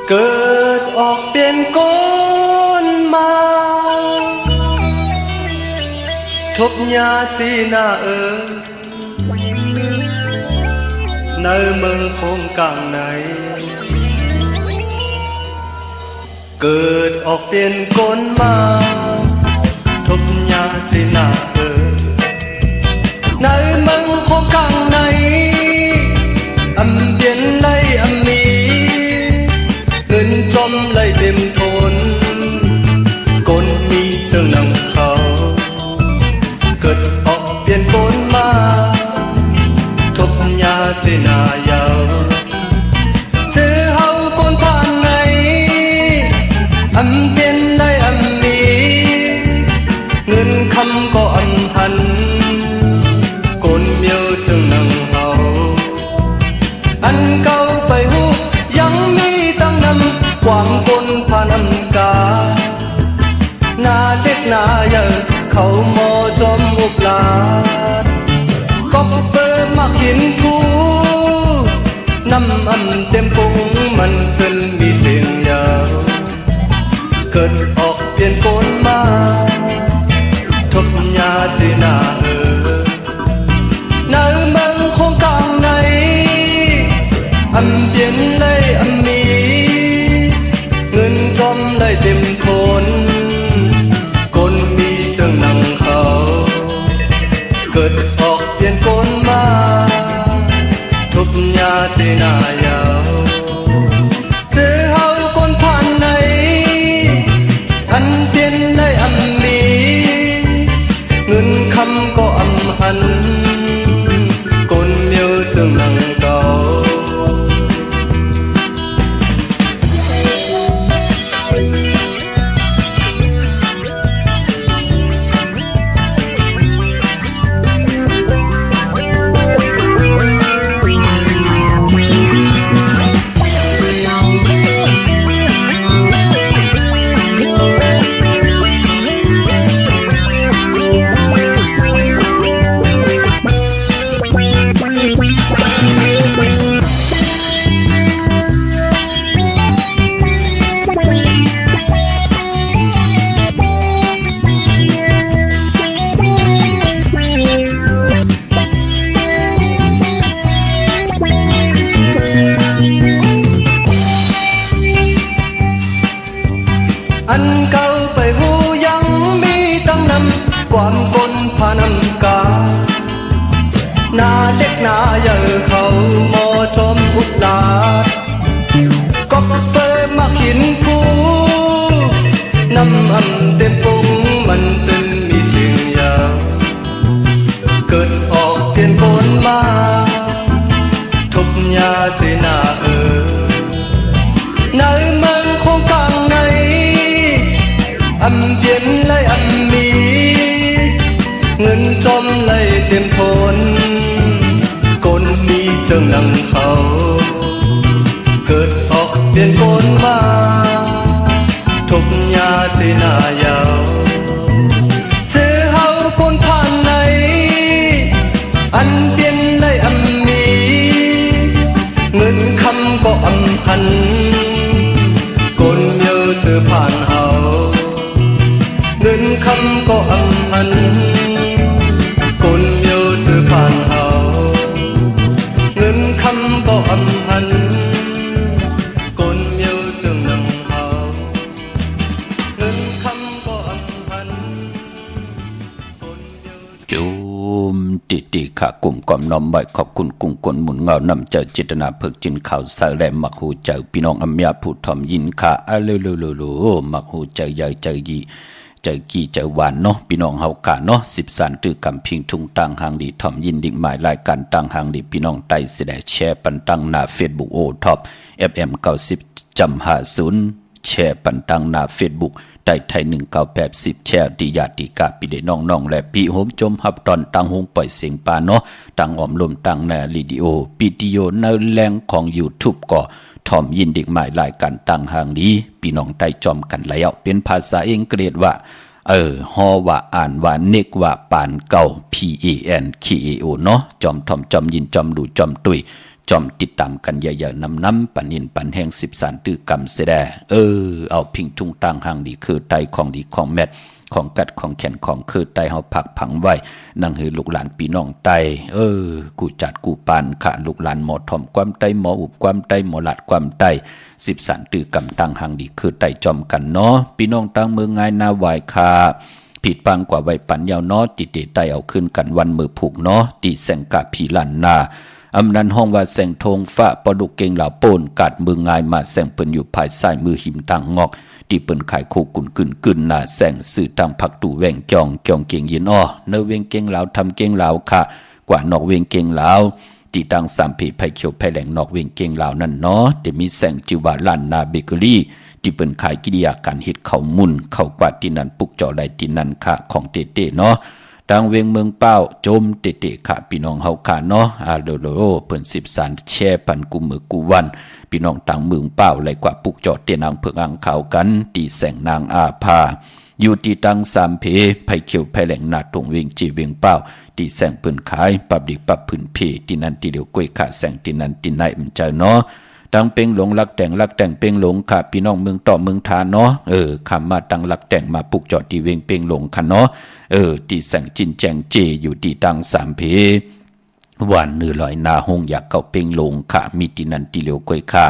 เกิดออกเป็นคนมาทบยาสีนาในเมืองคงกลางไหนเกิดออกเป็นคนมาทบยาสีนาในเมืองคงกลางไหนอำเบียนไลอำมีเงินจมไลเต็มทนคนมีเจ้านำเขาเกิดออกเปลี่ยนคนมาทบยาสีนายาวเจอเฮาคนผ่านไหนอำเบียนไลอำมีเงินคำก็อำหันคนเมียวเจ้านำเฮาอันเก่าไปหูยังมีตั้งนำความคนผ่านำกาหน้าเด็กหน้าใหญ่เขามอจอมอุปลาก็เปิดมากินคูน้ำอันเต็มปุงมันเส้นมีเสียงยาวเกิดออกเปลี่ยนคนมาทบยาจีนาในเมืองคงกลางไหนอำเปลี่ยนเลยอำมีเงินจอมได้เต็มคนคนมีจังนังเขาเกิดออกเปลี่ยนคนมาทุกยาเจนายาวเจอเฮาคนผ่านไหนอันเปลี่ยนได้อำมีเงินคำก็อำหันคนเมียวจังนังเก่า อันเก่าไปหูยังมีตั้งนำความกลพานำกาหน้าเล็กหน้าใหญ่เขาหมอจอมอุดลาดก็เปิดมากินผู้น้ำเต็มปุงมันเป็นมีสิ่งยาวเกิดออกเปลี่ยนปนมาทุบยาเจนาในเมืองคงกลางในเปลี่ยนเลยมีเงินจอมเลยเต็มทนคนมีเจิงนังเขาเกิดออกเปลี่ยนปนมาทุกยาเจนายาวเจอเฮาคนผ่านไหนอันเปลี่ยนเลยมีเงินคำก็หันคนเมียวเจอผ่านเฮาเงินคำก็หันคนเมียวเจอผ่านเฮาเงินคำก็หันคนเมียวเจอนังเฮาเงินคำก็หันคนเมียว
จุมติค่ะกลุ่มก่อมน้อมไว้ขอบคุณกุ้งกลหมุนเงานำเจอจิตนาเพิกจินข่าวสารแรมมักหูเจอพี่น้องอำยาผู้ทอมยินค่ะเร็วๆมักหูเจอใหญ่เจอยีเจอกี่เจอหวานเนาะพี่น้องเฮากะเนาะ13ตื้อกำพิงทุงตังหางดีทอมยินดิ่งหมายรายการตังหางดีพี่น้องไต้สิได้แชร์ปันตังหน้า Facebook โอท็อป FM 90.50แชร์ปันตังหน้า Facebook ไต้ไทย1980แชร์ดิญาติกาพี่ได้น้องๆและพี่โหมจมฮับตอนตังหงปล่อยเสียงปาเนาะตังอ้อมลมตังในวิดีโอวิดีโอในแรงของ YouTube ก็ทอมยินดิ่งหมายรายการตังหางดีพี่น้องไต้จอมกันแล้วเป็นภาษาอังกฤษว่าฮอว่าอ่านว่าเนกว่าปานเก่า PANKAO เนาะจอมทอมจอมยินจอมดูจอมตุยจอมติดตามกันเยอะๆน้ำปันนินปันแห่ง13ตื้อกำเสดเอาพิงทุงตังหางดีคือไตของดีของแมทของกัดของแขนของคือไตเฮาผักผังไว้นั่งให้ลูกหลานพี่น้องไตกูจัดกูปานค่ะลูกหลานหมอทอมความไตหมออุบความไตหมอหลัดความไต13ตื้อกำตังหางดีคือไตจอมกันเนาะพี่น้องตังเมืองง่ายนาไหวค่ะผิดปังกว่าไว้ปันยาวเนาะติเตไตเอาขึ้นกันวันมือผูกเนาะตีแสงกะพีลันนาอำนันห้องว่าแสงทงฟ้าปดุกเก่งเหล่าโปนกัดมืองายมาแสงเปิ้นอยู่ภายซ้ายมือหิมตังงอกที่เปิ้นขายโคกุนกึนหน้าแสงสื่อตังผักตู่แหว่งจองเก่งยินเนเวงเก่งเหล่าทำเก่งเหล่าค่ะกว่านอกเวงเก่งเหล่าที่ตังสามผีไผเขียวไผแหลงนอกเวงเก่งเหล่านั่นเนาะแต่มีแสงจิวาล้านนาเบเกอรี่ที่เปิ้นขายกิริยาการเฮ็ดข้าวมุนข้าวกวาดที่นั่นปุกจ่อได้ที่นั่นค่ะของเต้ๆเนาะดังเวียงเมืองเป้าโจมเตะค่ะพี่น้องเฮาค่ะเนาะโดเพิ่น13แช่ปันกูมือกูวันพี่น้องต่างเมืองเป้าไหลกว่าปุกจอดเตียนางเพิงอังขาวกันตีแสงนางอาภาอยู่ที่ตังสามเพไผเขียวไผแหลงนาตรงเวียงจีเวียงเป้าตีแสงเปิ้นขายปับดิปับพื้นเพที่นั่นที่เดียวกล้วยขาแสงที่นั่นที่ไหนมันใจเนาะดังเป็งหลงลักแต่งเป็งหลงค่ะพี่น้องเมืองต่อเมืองทานเนาะคำมาตังลักแต่งมาปุกจอดที่เวียงเป็งหลงค่ะเนาะที่แสงจินแจงเจอยู่ที่ตังสามเพวันเนื้อลอยนาหงอยากเข้าเป็งหลงค่ะมีที่นั่นที่เดียวกล้วยขา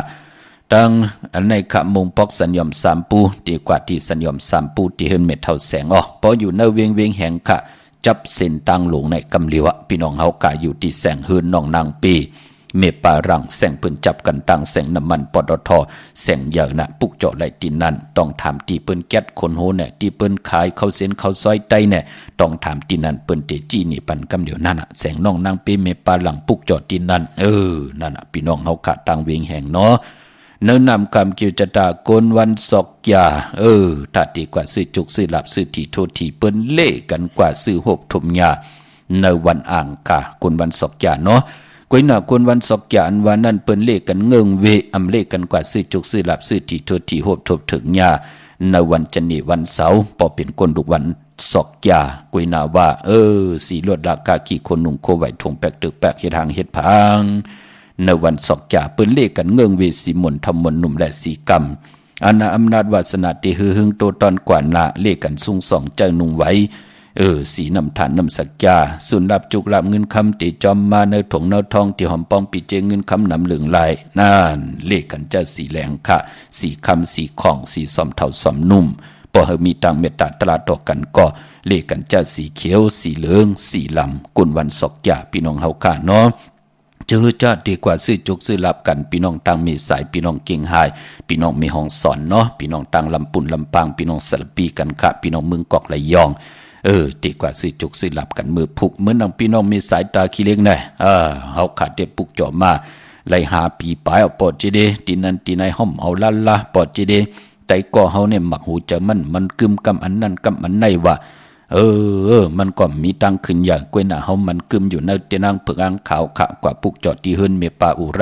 ดังอันในขะมงปอกสัญญอมสามปูดีกว่าที่สัญญอมสามปูที่เฮินเม็ดเท่าแสงพออยู่ในเวียงแห่งค่ะจับเส้นตังหลงในกำเหลียวพี่น้องเฮากะอยู่ที่แสงเฮินน้องนางปีเมปารังแสงเปิ้นจับกันตังแสงน้ำมันปตทแสงเยอะนะปุกเจาะไหลตีนั่นต้องถามตีเปิ้นแก๊สคนโหเนี่ยตีเปิ้นขายเขาเส้นเขาซอยไตเนี่ยต้องถามตีนั่นเปิ้นเตจี้นี่ปันกำเดียวนั่นแสงน้องนางปีเมปารังปุกเจาะตีนั่นนั่นพี่น้องเฮากะตังเวียงแห่งเนาะเนื้อนำคำเกี่ยวจะตาโกนวันศอกยาถ้าดีกว่าซื้อจุกซื้อหลับซื้อทีโททีเปิ้นเล่กันกว่าซื้อหกทมยาในวันอ่างกะโกนวันศอกยาเนาะกวยหน้าโกนวันศอกยาอันวันนั้นเปิ้นเล่กันเงิงเวอำเล่กันกว่าซื้อจุกซื้อหลับซื้อทีโททีหกทบถึงยาในวันจันทร์วันเสาร์พอเป็นคนลูกวันศอกยากวยหน้าว่าสีลวดลากากี่คนนุ่งโคไว้ทงแปกตึกแปกเฮ็ดทางเฮ็ดพังในวันศอกจ่าเปิ้นเล่กันเงื่องเวสีมนทำมนหนุ่มและสีกรรมอาณาอำนาจวาสนาติหึงโตตอนกว่านาเล่กันซุ่งสองเจ้านุ่งไว้ สีน้ำฐานน้ำสักยาสุนรับจุกรับเงินคำติจอมมาเนถงเนทองที่หอมปองปีเจเงินคำนำเหลืองลายนั่นเลขกันจะสีแหลงค่ะสีคำสีของสีซอมเท่าซอมนุ่มพอเฮมีตังเมตตาตลาดต่อกันก็เลขกันจะสีเขียวสีเหลืองสีลำกุนวันศกยาพี่น้องเฮาค่ะเนาะเจอจะดีกว่าซื้อจุกซื้อลับกันพี่น้องตังมีสายพี่น้องเก่งหายพี่น้องมีห้องสอนเนาะพี่น้องตังลำปุ่นลำปางพี่น้องสลับปีกันค่ะพี่น้องเมืองกอกระยองดีกว่าซื้อจุกซื้อลับกันมือผูกเหมือนดังพี่น้องมีสายตาขี้เล็กแน่เฮาขาดเด็บปุกจ่อมาไล่หาปีปลายเอาปอดจีเดตีนั้นตีในห้อมเอาลันละปอดจีเดใจก็เฮาเนี่ยหมักหูเจอมันกึมกำอันนั้นกำอันไหนวะมันก็มีตังขึ้นอย่างกวยหน้าเฮามันกึมอยู่ในเตนังเผือกอังขาวขะกว่าปุกจอดที่เฮินเมปาอุไร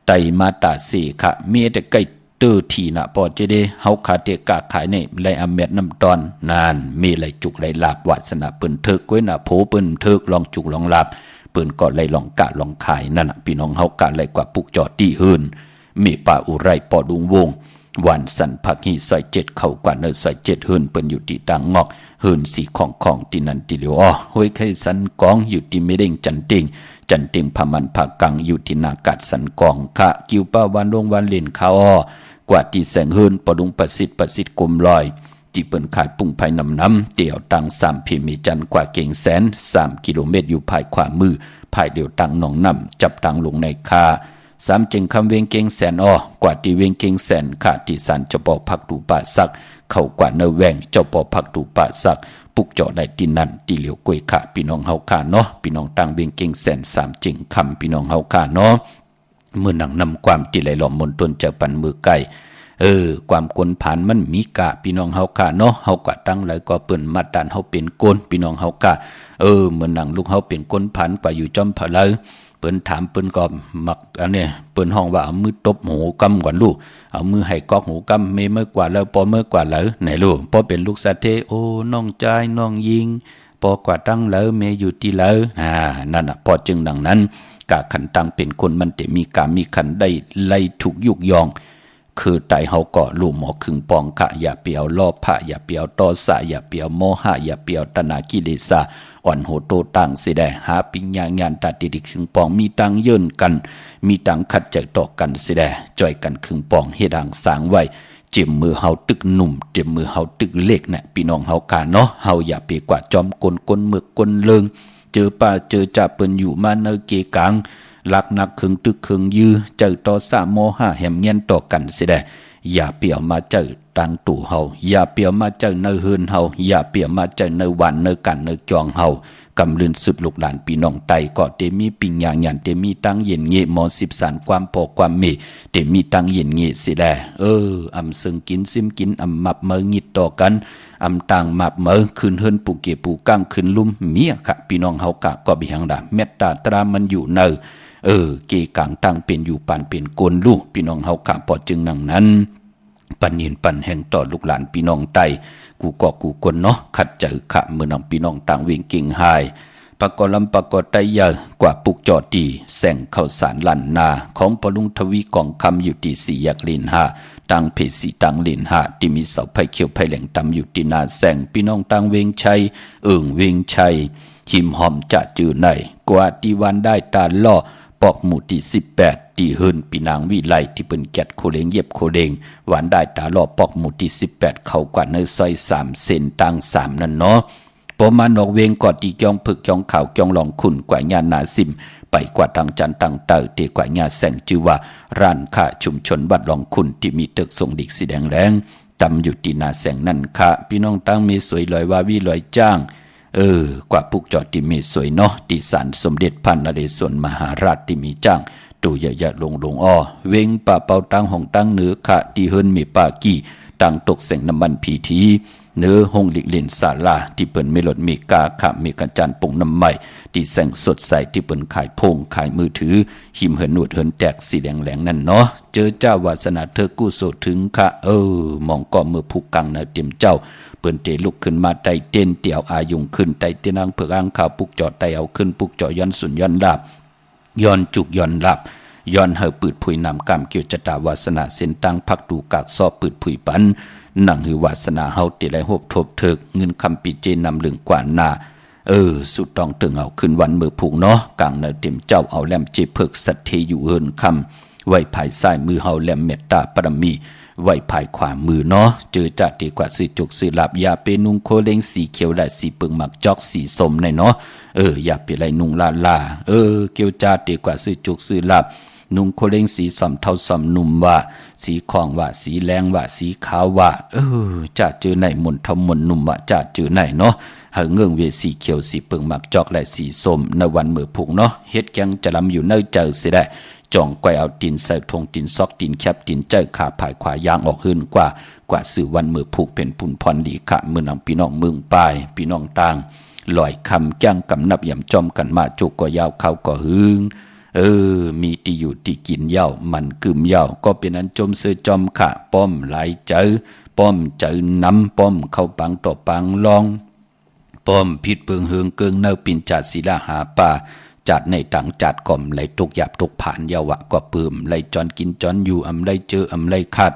ไตมาตาสีขะเมียแต่ไก่เตอทีน่ะปอจะได้เฮาขาเตกะขายในไรอเมดน้ำตอนนานมีไรจุกไรลาบวาสนาเปิ้นเถิกกวยหน้าโผเปิ้นเถิกลองจุกลองลาบเปิ้นก็ไรลองกะลองขายนั่นน่ะพี่น้องเฮากะไรกว่าปุกจอดที่เฮินเมปาอุไรปอดุงวงวันสันพักหีซอย7เข้ากว่าเนซอย7เฮินเปิ้นอยู่ที่ต่างงอกเฮินสีของที่นั่นที่เหลียวห้วยไข่สันกองอยู่ที่เมเด้งจันติงพามันภากังอยู่ที่นากาดสันกองค่ะกิวป้าวันลงวันเล่นข้าวกว่าที่แสงเฮินปดุงประสิทธิ์กลมลอยที่เปิ้นขายปุ่งภายน้ำเตี่ยวตัง3พิมีจันกว่าเก่งแสน3กิโลเมตรอยู่ภายขวามือภายเดียวตังหนองน้ำจับตังลงในคา3จึงคำเวงเก่งแสนกว่าที่เวงเก่งแสนค่ะที่สันเจ้าปอพักดูป่าซักเข้ากว่าเนแวงเจ้าปอพักดูป่าซักปุกเจาะได้ที่นั่นที่เหลียวกวยค่ะพี่น้องเฮาค่ะเนาะพี่น้องตังเวงเก่งแสน3จึงคำพี่น้องเฮาค่ะเนาะเมื่อหนังนำความที่ไหลหลอมมนตนเจอปันมือไก่ความกลผ่านมันมีกะพี่น้องเฮากะเนาะเฮากะตั้งหลายก็เปิ้นมาดานเฮาเป็นกลพี่น้องเฮากะเหมือนหนังลูกเฮาเป็นกลผ่านกว่าอยู่จอมพะเลยเปิ้นถามเปิ้นก็มักอันนี้เปิ้นห้องว่าเอามือตบหูกำก่อนลูกเอามือให้กอกหูกำเมื่อกว่าแล้วพอเมื่อกว่าแล้วไหนลูกพอเป็นลูกสะเทโอ้น้องใจน้องยิงพอกว่าตั้งแล้วเมอยู่ที่แล้วนั่นน่ะพอจึงดังนั้นกะขันตังเป็นคนมันแต่มีกามีขันได้ไล่ถูกยุกยองคือไตเฮาก็ลู่หมอขึงปองค่ะอย่าเปียวลอบพระอย่าเปียวตอสะอย่าเปียวโมหะอย่าเปียวตนากิเลสะอ่อนโหโตตังสิได้หาปิญญางานตาติดิขึงปองมีตังเยินกันมีตังขัดใจต่อกันสิได้จ่อยกันขึงปองเฮ็ดางสร้างไว้เจ็บมือเฮาตึกหนุ่มเจ็บมือเฮาตึกเล็กน่ะพี่น้องเฮาค่ะเนาะเฮาอย่าไปกว่าจอมกลเมือกกลเลิงเจอป่าเจอจ่าเปิ้นอยู่มาเนเกกังลักนักขึงตึกขึงยื้อเจอต่อสะโมหะแหมเงียนต่อกันสิได้อย่าเปี่ยวมาเจอตังตู่เฮาอย่าเปี่ยวมาเจอเนเฮือนเฮาอย่าเปี่ยวมาเจอเนวันเนกันเนจองเฮากำลืนสุดลูกหลานพี่น้องไตก็เตมีปิญญาญาณเตมีตังเย็นเงมอ10สารความพอความมีเตมีตังเย็นเงสิแลอำซึ่งกินซิมกินอำมับเมองิดต่อกันอำต่างมับเมอขึ้นเฮินปูเกปูก้างขึ้นลุ่มเมียค่ะพี่น้องเฮากะก็บิหังดาเมตตาตรามันอยู่เนเกกังตังเป็นอยู่ปานเป็นกลลูกพี่น้องเฮากะพอจึงนั่งนั้นปันยินปันแห่งต่อลูกหลานพี่น้องไตกูก็กูคนเนาะขัดเจอขะเมื่อนำพี่น้องต่างเวียงกิ่งหายปะกอลำปะกอไตเยอะกว่าปุกจอดีแสงเข้าสารลั่นนาของปลุงทวีกองคำอยู่ที่4 แยกลินหาตังเพสีตังลินหาที่มีเสาไผ่เขียวไผ่แหลงตำอยู่ที่นาแสงพี่น้องต่างเวียงชัยเวียงชัยหิมหอมจะจือในกว่าที่วันได้ตาล่อปอกหมู่ที่18ที่เฮินปีนางวิไลที่เปิ้นแกดโคเลงเย็บโคเลงหวานได้ตาลอปอกหมู่ที่18เข้ากว่าในซอย3เส้นตัง3นั่นเนาะพอมานอกเวงกอดที่จองผึกจองขาวจองหลองขุนกว่าญานาซิมไปกว่าทางจันตังเตอเตกว่าญาแสงชื่อว่าร้านค้าชุมชนวัดหลองขุนที่มีตึกทรงดิกสีแดงแรงตำอยู่ที่นาแสงนั่นค่ะพี่น้องตั้งมีสวยลอยว่าวิลอยจ้างกว่าปุกจอดที่มีสวยเนาะที่ศาลสมเด็จพระนเรศวรมหาราชที่มีจ้างตูใหญ่ๆลงเวงป่าเป่าตังห้องตังเหนือค่ะที่เฮิรนมีป่ากี่ตังตกแสงน้ำมันผีทีเนื้อห้องหลิกเล่นศาลาที่เปิ่นไม่หลดมีกาค่ะมีกันจานปงน้ำใหม่ที่แสงสดใสที่เปิ่นขายพงขายมือถือหิมเหินหนวดเหินแตกสีแดงนั่นเนาะเจอเจ้าวาสนาเธอกู้โสถึงค่ะมองก็มือผูกกังนะเตรียมเจ้าเปิ้นเตลุกขึ้นมาไตเต้นเตี่ยวอายุงขึ้นไตเตนางเผือกอ่างขาวปุกจอดไตเอาขึ้นปุกจอย้อนสุนย้อนลาบย้อนจุกย้อนลาบ ย้อนเฮาปืดผุยนำกรรมเกี่ยวจตาวาสนาเส้นตั้งพักดูกากซอบปืดผุยปันหนังหือวาสนาเฮาติไลโฮบทบเถิกเงินคำปีเจนำลึงกว่าหน้าสุดต้องตึงเอาขึ้นวันมือผูกเนาะกลางเนเต็มเจ้าเอาแลมเจเพิกสัตเทอยู่เฮินคำไว้ภายซ้ายมือเฮาแลมเมตตาปรมีไว้ภายขวามือเนาะเจอจัดดีกว่าซื้อจุกซื้อลาบยาเปนุงโคเลงสีเขียวและสีเปิงหมักจอกสีส้มในเนาะอย่าไปไรนุงลาเกี่ยวจัดดีกว่าซื้อจุกซื้อลาบนุ่งโคเลงสีสอมเท่าสอมนุ่มว่าสีคองว่าสีแรงว่าสีขาวว่าจะเจอไหนมนทำมนนุ่มว่าจะเจอไหนเนาะหาเงื่องเวสีเขียวสีเปิงหมักจอกและสีส้มในวันมือผูกเนาะเฮ็ดแกงจะลำอยู่เนื้อเจอสิได้จ่องไกวเอาตีนใส่ทงตีนซอกตีนแคบตีนเจ้าขาผายขวายางออกขึ้นกว่าสื่อวันมือผูกเป็นปุ่นพรดีขะมือนำพี่น้องเมืองปลายพี่น้องต่างลอยคำแก้งกำนับย่ำจอมกันมาจุกก็ยาวเขาก็หึงมีที่อยู่ที่กินเหย้ามันกึมเหย้าก็เป็นอันจมเสือจอมขะป้อมไหลเจอป้อมเจอน้ำป้อมเข้าปังต่อปังลองป้อมพิษเปิงเฮืองเกิงเนาปินจัดศิลาหาป่าจัดในต่างจัดก่อมไหลตกหยาบตกผ่านยาวะก็ปืมไหลจอนกินจอนอยู่อำไหลเจออำไหลคัด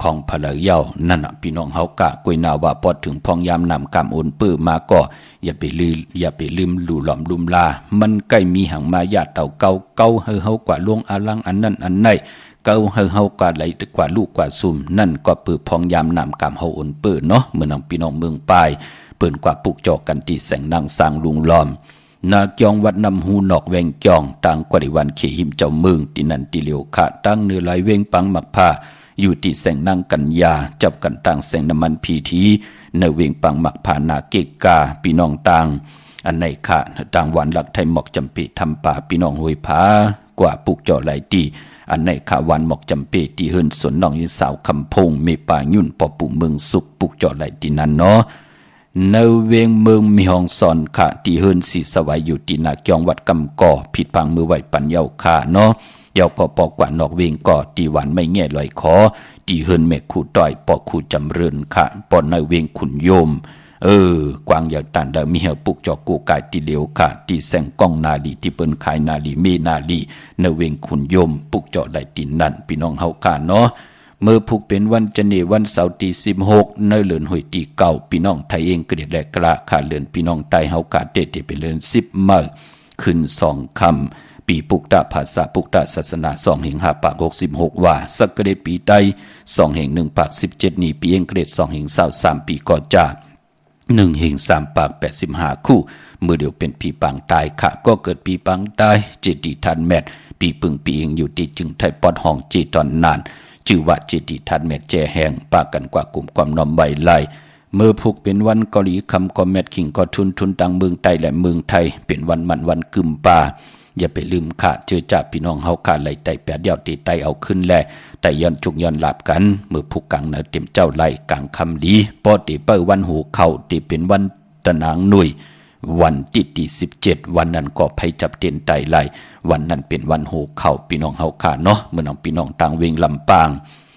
ของพลเยานั่นพี่น้องเฮากะกวยนาวะพอถึงพองยามนำกำโอนปื้อมาก็อย่าไปลืมหลู่หลอมลุมลามันใกล้มีหังมาญาติเต่าเก่าเฮากว่าลวงอาลังอันนั้นอันไหนเก่าเฮากว่าไหลกว่าลูกกว่าซุ่มนั่นก็ปื้อพองยามนำกำเฮาโอนปื้อเนาะเมื่อนำพี่น้องเมืองปลายเปิ้นกว่าปุกจอกกันที่แสงนางสร้างลุงล้อมนาเกียงวัดนำหูนอกแวงเกียงต่างกว่าวันเขหิมเจ้าเมืองที่นั่นที่เหลียวขาตั้งเนื้อไหลเวงปังหมักผ้าอยู่ที่แสงนางกัญญาจับกันต่างแสงน้ำมันพีทีในเวงปังหมักผ้านาเกกาพี่น้องต่างอันในขาต่างวันหลักไทยหมอกจำปีทำป่าพี่น้องห้วยผากว่าปุกเจาะไหลตีอันในขาวันหมอกจำปีที่เฮินสนน้องยิสาวคำพงเมป่ายุ่นปอปุ่มเมืองสุกปุกเจาะไหลตีนั้นเนาะในเวงเมืองมีห้องสอนค่ะที่เฮินสีสวายอยู่ที่นาเกียงวัดกำก่อผิดพังมือไหวปัญญาค่ะเนาะเยาก็ปอกว่านอกเวงก่อตีหวานไม่แง่ลอยคอตีเฮินเมฆคู่ต่อยปอกคู่จำเริญค่ะปอนในเวงขุนโยมกวางอยากตันเดมีเฮปุกจอกกูกายตีเหลียวค่ะตีแสงก้องนาลีที่เปิ้นขายนาลีเมนาลีในเวงขุนโยมปุกจอกไหลตีนั่นพี่น้องเฮาค่ะเนาะเมื่อผูกเป็นวันจันทร์วันเสาร์ที่16ในเดือนหอยที่เก่าพี่น้องไทยเองเกลียดแลกระขาเดือนพี่น้องไทยเฮากาเตที่เป็นเดือน10มื้อขึ้น2ค่ำปีปุกตะภาษาปุกตะศาสนา2แห่ง5ปาก66ว่าสักกะเดปีใด2แห่ง1ปาก17นี้ปีเองเกรด2แห่ง23ปีก่อจ้า1แห่ง3ปาก85คู่มือเดียวเป็นปีปังตายค่ะก็เกิดปีปังตายเจดีทันแมทปีปึงปีเองอยู่ที่จึงไทยปอดห้องจีตอนนานชื่อว่าเจดีทันแมทแจแหงปากันกว่ากลุ่มความน้อมใบไลเมื่อผูกเป็นวันเกาหลีคำก็แมทขิงก็ทุนต่างเมืองไทยและเมืองไทยเป็นวันมันวันกึมปาอย่าไปลืมค่ะเจอจ่าพี่น้องเฮาค่ะไหลไตแปดเดียวตีไตเอาขึ้นแลแต่ย้อนจุกย้อนหลับกันเมื่อผูกกังเนเต็มเจ้าไหลกลางคำดีปอตีเปิ้วันหูเข่าตีเป็นวันตะนางหนุ่ยวันที่17วันนั้นก็ไผจับเตียนไตไหลวันนั้นเป็นวันหูเข่าพี่น้องเฮาค่ะเนาะเมื่อน้องพี่น้องต่างเวงลำปาง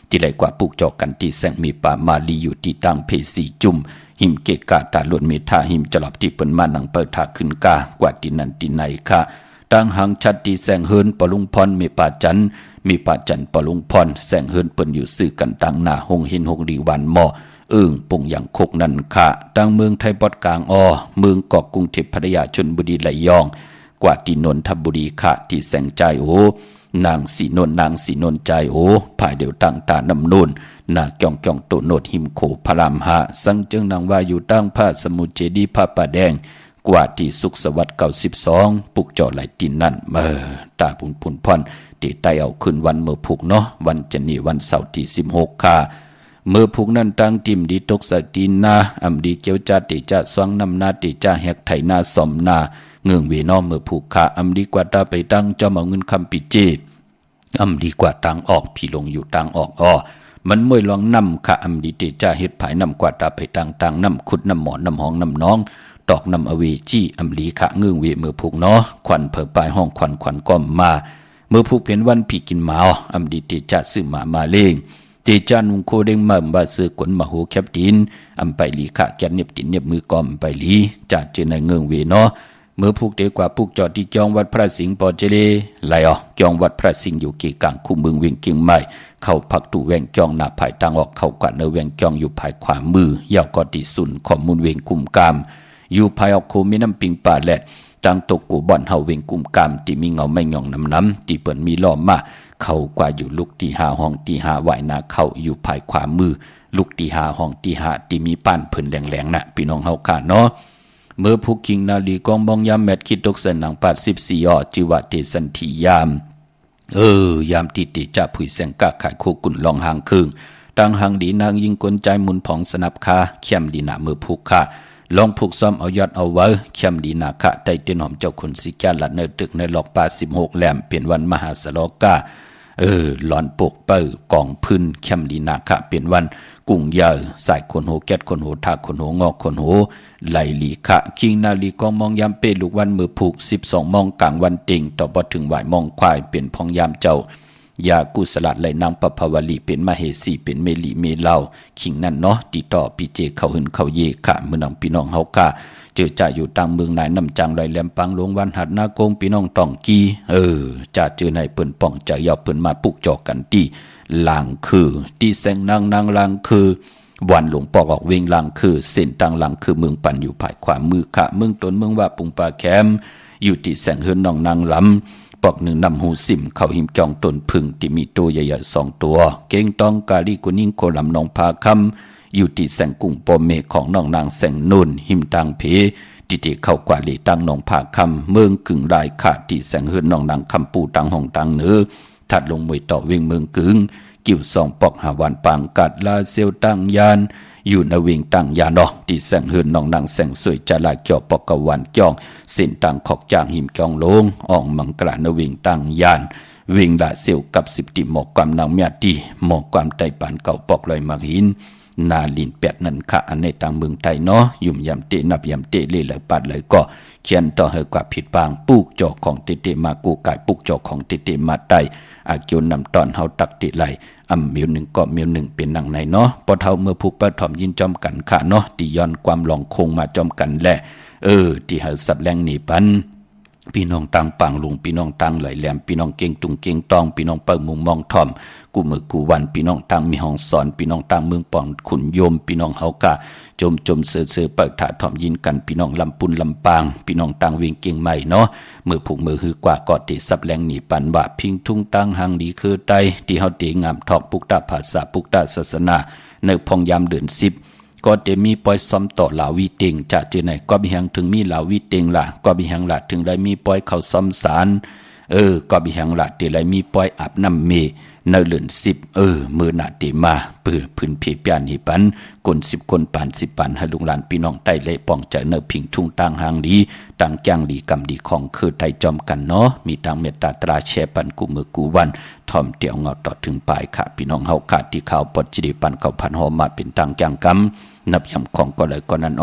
ที่ไหลกว่าปลูกจอกกันที่แสงมีป่ามาลีอยู่ที่ต่างเพสีจุ่มหิมเกกาตาล้วนเมธาหิมจลับที่เปิ้นมานังเปิดทาขึ้นกากว่าที่นั้นที่ไหนค่ะต่างหางชัดที่แสงเฮินปลุงพรมีป่าจันมีป่าจันปลุงพรแสงเฮินเปิ้นอยู่ซื่อกันต่างหน้าหงหินหงดีวันหม้อปุ่งอย่างคกนั่นค่ะต่างเมืองไทยปอดกลางเมืองเกาะกรุงเทพพัทยาชลบุรีไหลยองกว่าที่นนทบุรีค่ะที่แสงใจนางสีนนใจภายเดียวต่างตานำนูนนาเกียงโตโนดหิมโขพระรามหาสังจึงนางว่าอยู่ตั้งพระสมุทรเจดีย์พระป่าแดงกว่าที่สุขสวัสดิ์92ปุกจอไหลตินนั่นตาปุ่นพรที่ไตเอาขึ้นวันเมื่อผูกเนาะวันจันทร์วันเสาร์ที่16ค่ะเมื่อผูกนั้นตั้งติมดีตกสตินนาอำดีเกียวจาติจะสวงนำนาติจะแหกไถนาสมนาเงืองเวนอเมื่อผูกขาอำดีกว่าตาไปตั้งเจ้าเอาเงินคำปิเจอำดีกว่าตังออกพี่ลงอยู่ตังออกมันมวยลองนำค่ะอำดีติจะเฮ็ดภายนำกว่าตาไปตังนำขุดนำหมอนำห้องนำน้องดอกนำอเวจี้อำลีขะเงืองเวเมื่อผูกเนาะควันเผอปลายห้องควันก้อมมาเมื่อผูกเป็นวันพี่กินหมาอำดีติจะซื้อหมาเลงเจจานุงโคเด้งมาบ่าซื้อกวนมาโหแคบดินอำไปลีขะแกนเน็บตินเน็บมือกอมไปลีจัดเจในเงืองเวเนาะ เมื่อผูกเดีกว่าผูกจอดที่จองวัดพระสิงห์ปอเจเลไหลออกจองวัดพระสิงห์อยู่กี่กลางคู่เมืองเวียงเกียงใหม่เข้าพักตู่แวงจองหน้าภายทางออกเข้ากว่าเนอแวงจองอยู่ภายขวามือยาวกอดีสุนข้อมูลเวียงกุมกามอยู่ภายออกโคมีน้ำปิงป่าแหลดจังตกกูบ่อนเฮาเวียงกุมกามที่มีเงาไม่หย่องน้ำที่เปิ้นมีล้อมมาเข้ากว่าอยู่ลูกที่หาห้องที่หาไหวนาเข้าอยู่ภายขวามือลูกที่หาห้องที่หาที่มีป้านเพิ่นแหลงๆน่ะพี่น้องเฮาค่ะเนาะเมื่อผู้คิงนาลีกองบองยามแมดคิดตกเส้นหนัง84จิวะเทสันทียามยามติติจะผุยแสงกะขายโคกุ่นลองหางคึงตังหางดีนางยิงกลใจมุนผองสนับคาเข้มดีนามือผูกค่ะลองผูกซ้อมเอายอดเอาไว้เข้มดีนาคะไตเตียนหอมเจ้าคุณสิกาละเนตึกในหลอก86แหลมเปลี่ยนวันมหาสโลกาหลอนปกเปิ้กองพื้นเข้มดีนาคะเปลี่ยนวันกุ้งเยอสายคนโหแก๊ดคนโหทาคนโหงอกคนโหไหลหลีคะคิงนาลีกองมองยามเปลูกวันมือผูก12มองกลางวันติงต่อบ่ถึงหวายมองควายเปลี่ยนพองยามเจ้ายากุสลัดไหลนางปภาวลีเป็นมเหสีเป็นเมลีเมเล่าขิงนั่นเนาะติต่อปีเจเขาหึนเขาเยค่ะเมื่อนังพี่น้องเฮาค่ะเจอจ่าอยู่ต่างเมืองนายน้ำจังลอยแหลมปังลงวันหัดนาโกงพี่น้องตองกีจ่าเจอในเปิ้นป่องจะยาวเปิ้นมาปุกจอกกันที่ลางคือที่แสงนางลางคือวันหลวงปอกออกเวงลางคือเส้นต่างลางคือเมืองปันอยู่ภายขวามือค่ะเมืองตนเมืองว่าปุงปาแคมอยู่ที่แสงเฮือนน้องนางลำปอกหนึ่งนำหูสิมเข้าหิมจองต้นพึ่งที่มีตัวใหญ่ๆ2ตัวเก่งตองกาลีกุนิ่งโคลำนองพาคำอยู่ที่แสงกุ้งปอมเมของน้องนางแสงนุ่นหิมตังเพที่เข้ากว่าลีตังนองพาคำเมืองกึ่งลายขาดที่แสงเฮือนน้องนางคำปูตังห้องตังเนื้อถัดลงมวยต่อเวงเมืองกึ่งกิ่ว2ปอกหาวันปางกัดลาเซลตังยานอยู่ในเวงตังยานที่แสงเฮือนน้องนางแสงสวยจะลาเกี่ยวปอกกวันจ้องเส้นตังขอกจางหิมจองลงอ่องมังกระในเวงตังยานเวงลาเซลกับ10ติหมอกความนางเมียตีหมอกความไตปานเก่าปอกลอยมาหินนาลิน8นั่นค่ะอันในต่างเมืองไทยเนาะยุ่มยำเตนับยำเตเลยเลยปัดเลยก็เขียนต่อให้กว่าผิดปางปุกจอกของเตมากูกายปุกจอกของเตมาไตอาเกียวนำตอนเฮาตักติไหลมิวหนึ่งก็มิวหนึ่งเป็นหนังในเนาะพอเท่าเมื่อผูกปะถอมยินจอมกันค่ะเนาะตีย้อนความหลองคงมาจอมกันแหละที่เฮาสับแรงหนีปันพี่น้องต่างปังลุงพี่น้องต่างไหลแหลมพี่น้องเก่งตุงเก่งตองพี่น้องเปิงมุงมองทอมกูมือกูวันพี่น้องต่างมีห้องสอนพี่น้องต่างเมืองป่องขุนโยมพี่น้องเฮากะจมเสือเปิดถาถอมยินกันพี่น้องลำปุนลำปางพี่น้องต่างเวียงเก่งใหม่เนาะมือผูกมือหือกว่ากอดติสับแรงหนีปันว่าพิงทุ่งต่างหางดีคือไตที่เฮาเตงามทอกปุกตาภาษาปุกตาศาสนาในพองยามเดือน10ก็เตมีปอยซ้อมต่อลาวิเต็งจะเจอไหนก็มีหังถึงมีลาวิเต็งล่ะก็มีหังละถึงได้มีปอยเข้าซ้อมสารก็มีหังละที่ได้มีปอยอาบน้ำเมในเดือน10มือหนาติมาพื้นผีเปียนิปันคน10คนปาน10ปานให้ลุงหลานพี่น้องใต้เลยป้องใจเนอพิงทุ่งต่างหางดีต่างแกงดีกำดีของคือไทยจอมกันเนาะมีต่างเมตตาตราแชปันกูมือกูวันทอมเตียวเงาต่อถึงปลายค่ะพี่น้องเฮาขาดที่ข่าวปอดจิริปันเขาพันหอมาเป็นต่างแกงกำนับยำของก็เลยก็นั้น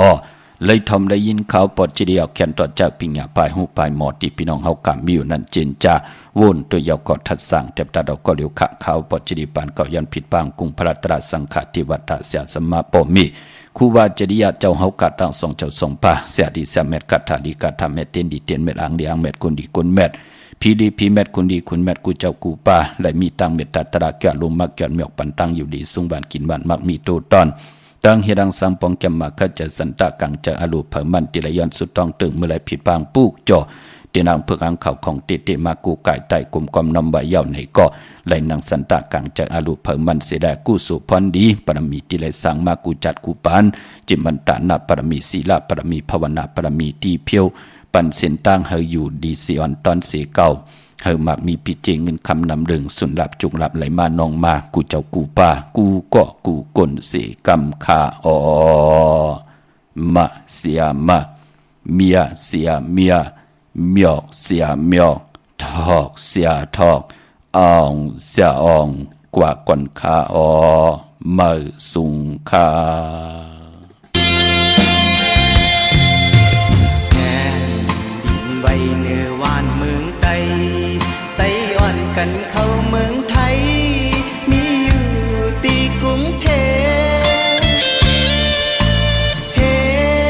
เลยทอมได้ยินข่าวปอดจิริเอาแขนต่อจากปิญญาปลายหูปลายหมอที่พี่น้องเฮากำมีอยู่นั่นเจนจ้าวนตัวยาวกอดทัดสั่งเจ็บตาดอกก็เลี้ยวขะข่าวปอดจิริปันเก่ายันผิดปางกุงพระตราสังฆทิวัตเสียสมมาปมีครูบาจริยาเจ้าเฮากะตั้ง2เจ้า2ป่าเสียดีเสียเม็ดกัดถาดีกัดทำเม็ดเต้นดีเต้นเม็ดอ่างดีอ่างเม็ดคนดีคนเม็ดพีดีพีเม็ดคนดีคุณเม็ดกูเจ้ากูป่าและมีตังเม็ดตาตราแก่ลมมักแก่เมียกปันตังอยู่ดีสุงบ้านกินบ้านมักมีตัวตอนตังเฮดังสังปองแกมมาขจะสันตะกังจะอรูปเผมันติละย้อนสุดต้องตึงเมื่อไรผิดปางปุกจ่อเตนางเพื่ออังเขาของเตมากูไก่ไตกลมกอมนำใบเย้าในก็ไหลนางสันตะกังจะอรูปเผมันเสดากู้สุพรดีปรมีติละสังมากูจัดกูปานจิมันตานาปรมีศีลาปรมีภาวนาปรมีตีเพียวปันเส้นตั้งเฮอยู่ดีสิออนตอนเสเก่าเฮมักมีพิเจเงินคำนำเดึงสุนหลับจุกหลับไหลมานองมากูเจ้ากูป่ากูก็กูกลเสกำคามาเสียมาเมียเสียเมียเมียเสียเมียทอกเสียทอกอ่องเสียอ่องกว่าก่อนคามาสุงคา
ไว้เนื้อวานเมืองไต้อ่อนกันเข้าเมืองไทยมีอยู่ตีกรุงเทพเฮ็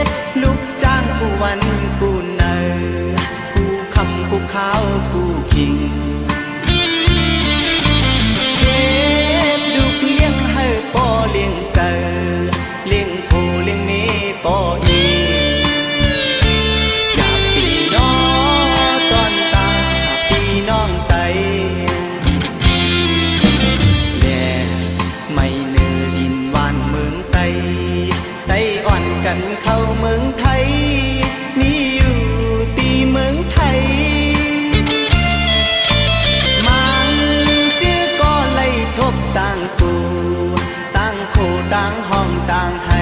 ดลูกจ้างกูวันกูเนอ กันเข้าเมืองไทยมีอยู่ตีเมืองไทยมันจื้อก็ไล่ทบต่างกูต่างโคต่างห้องต่างให้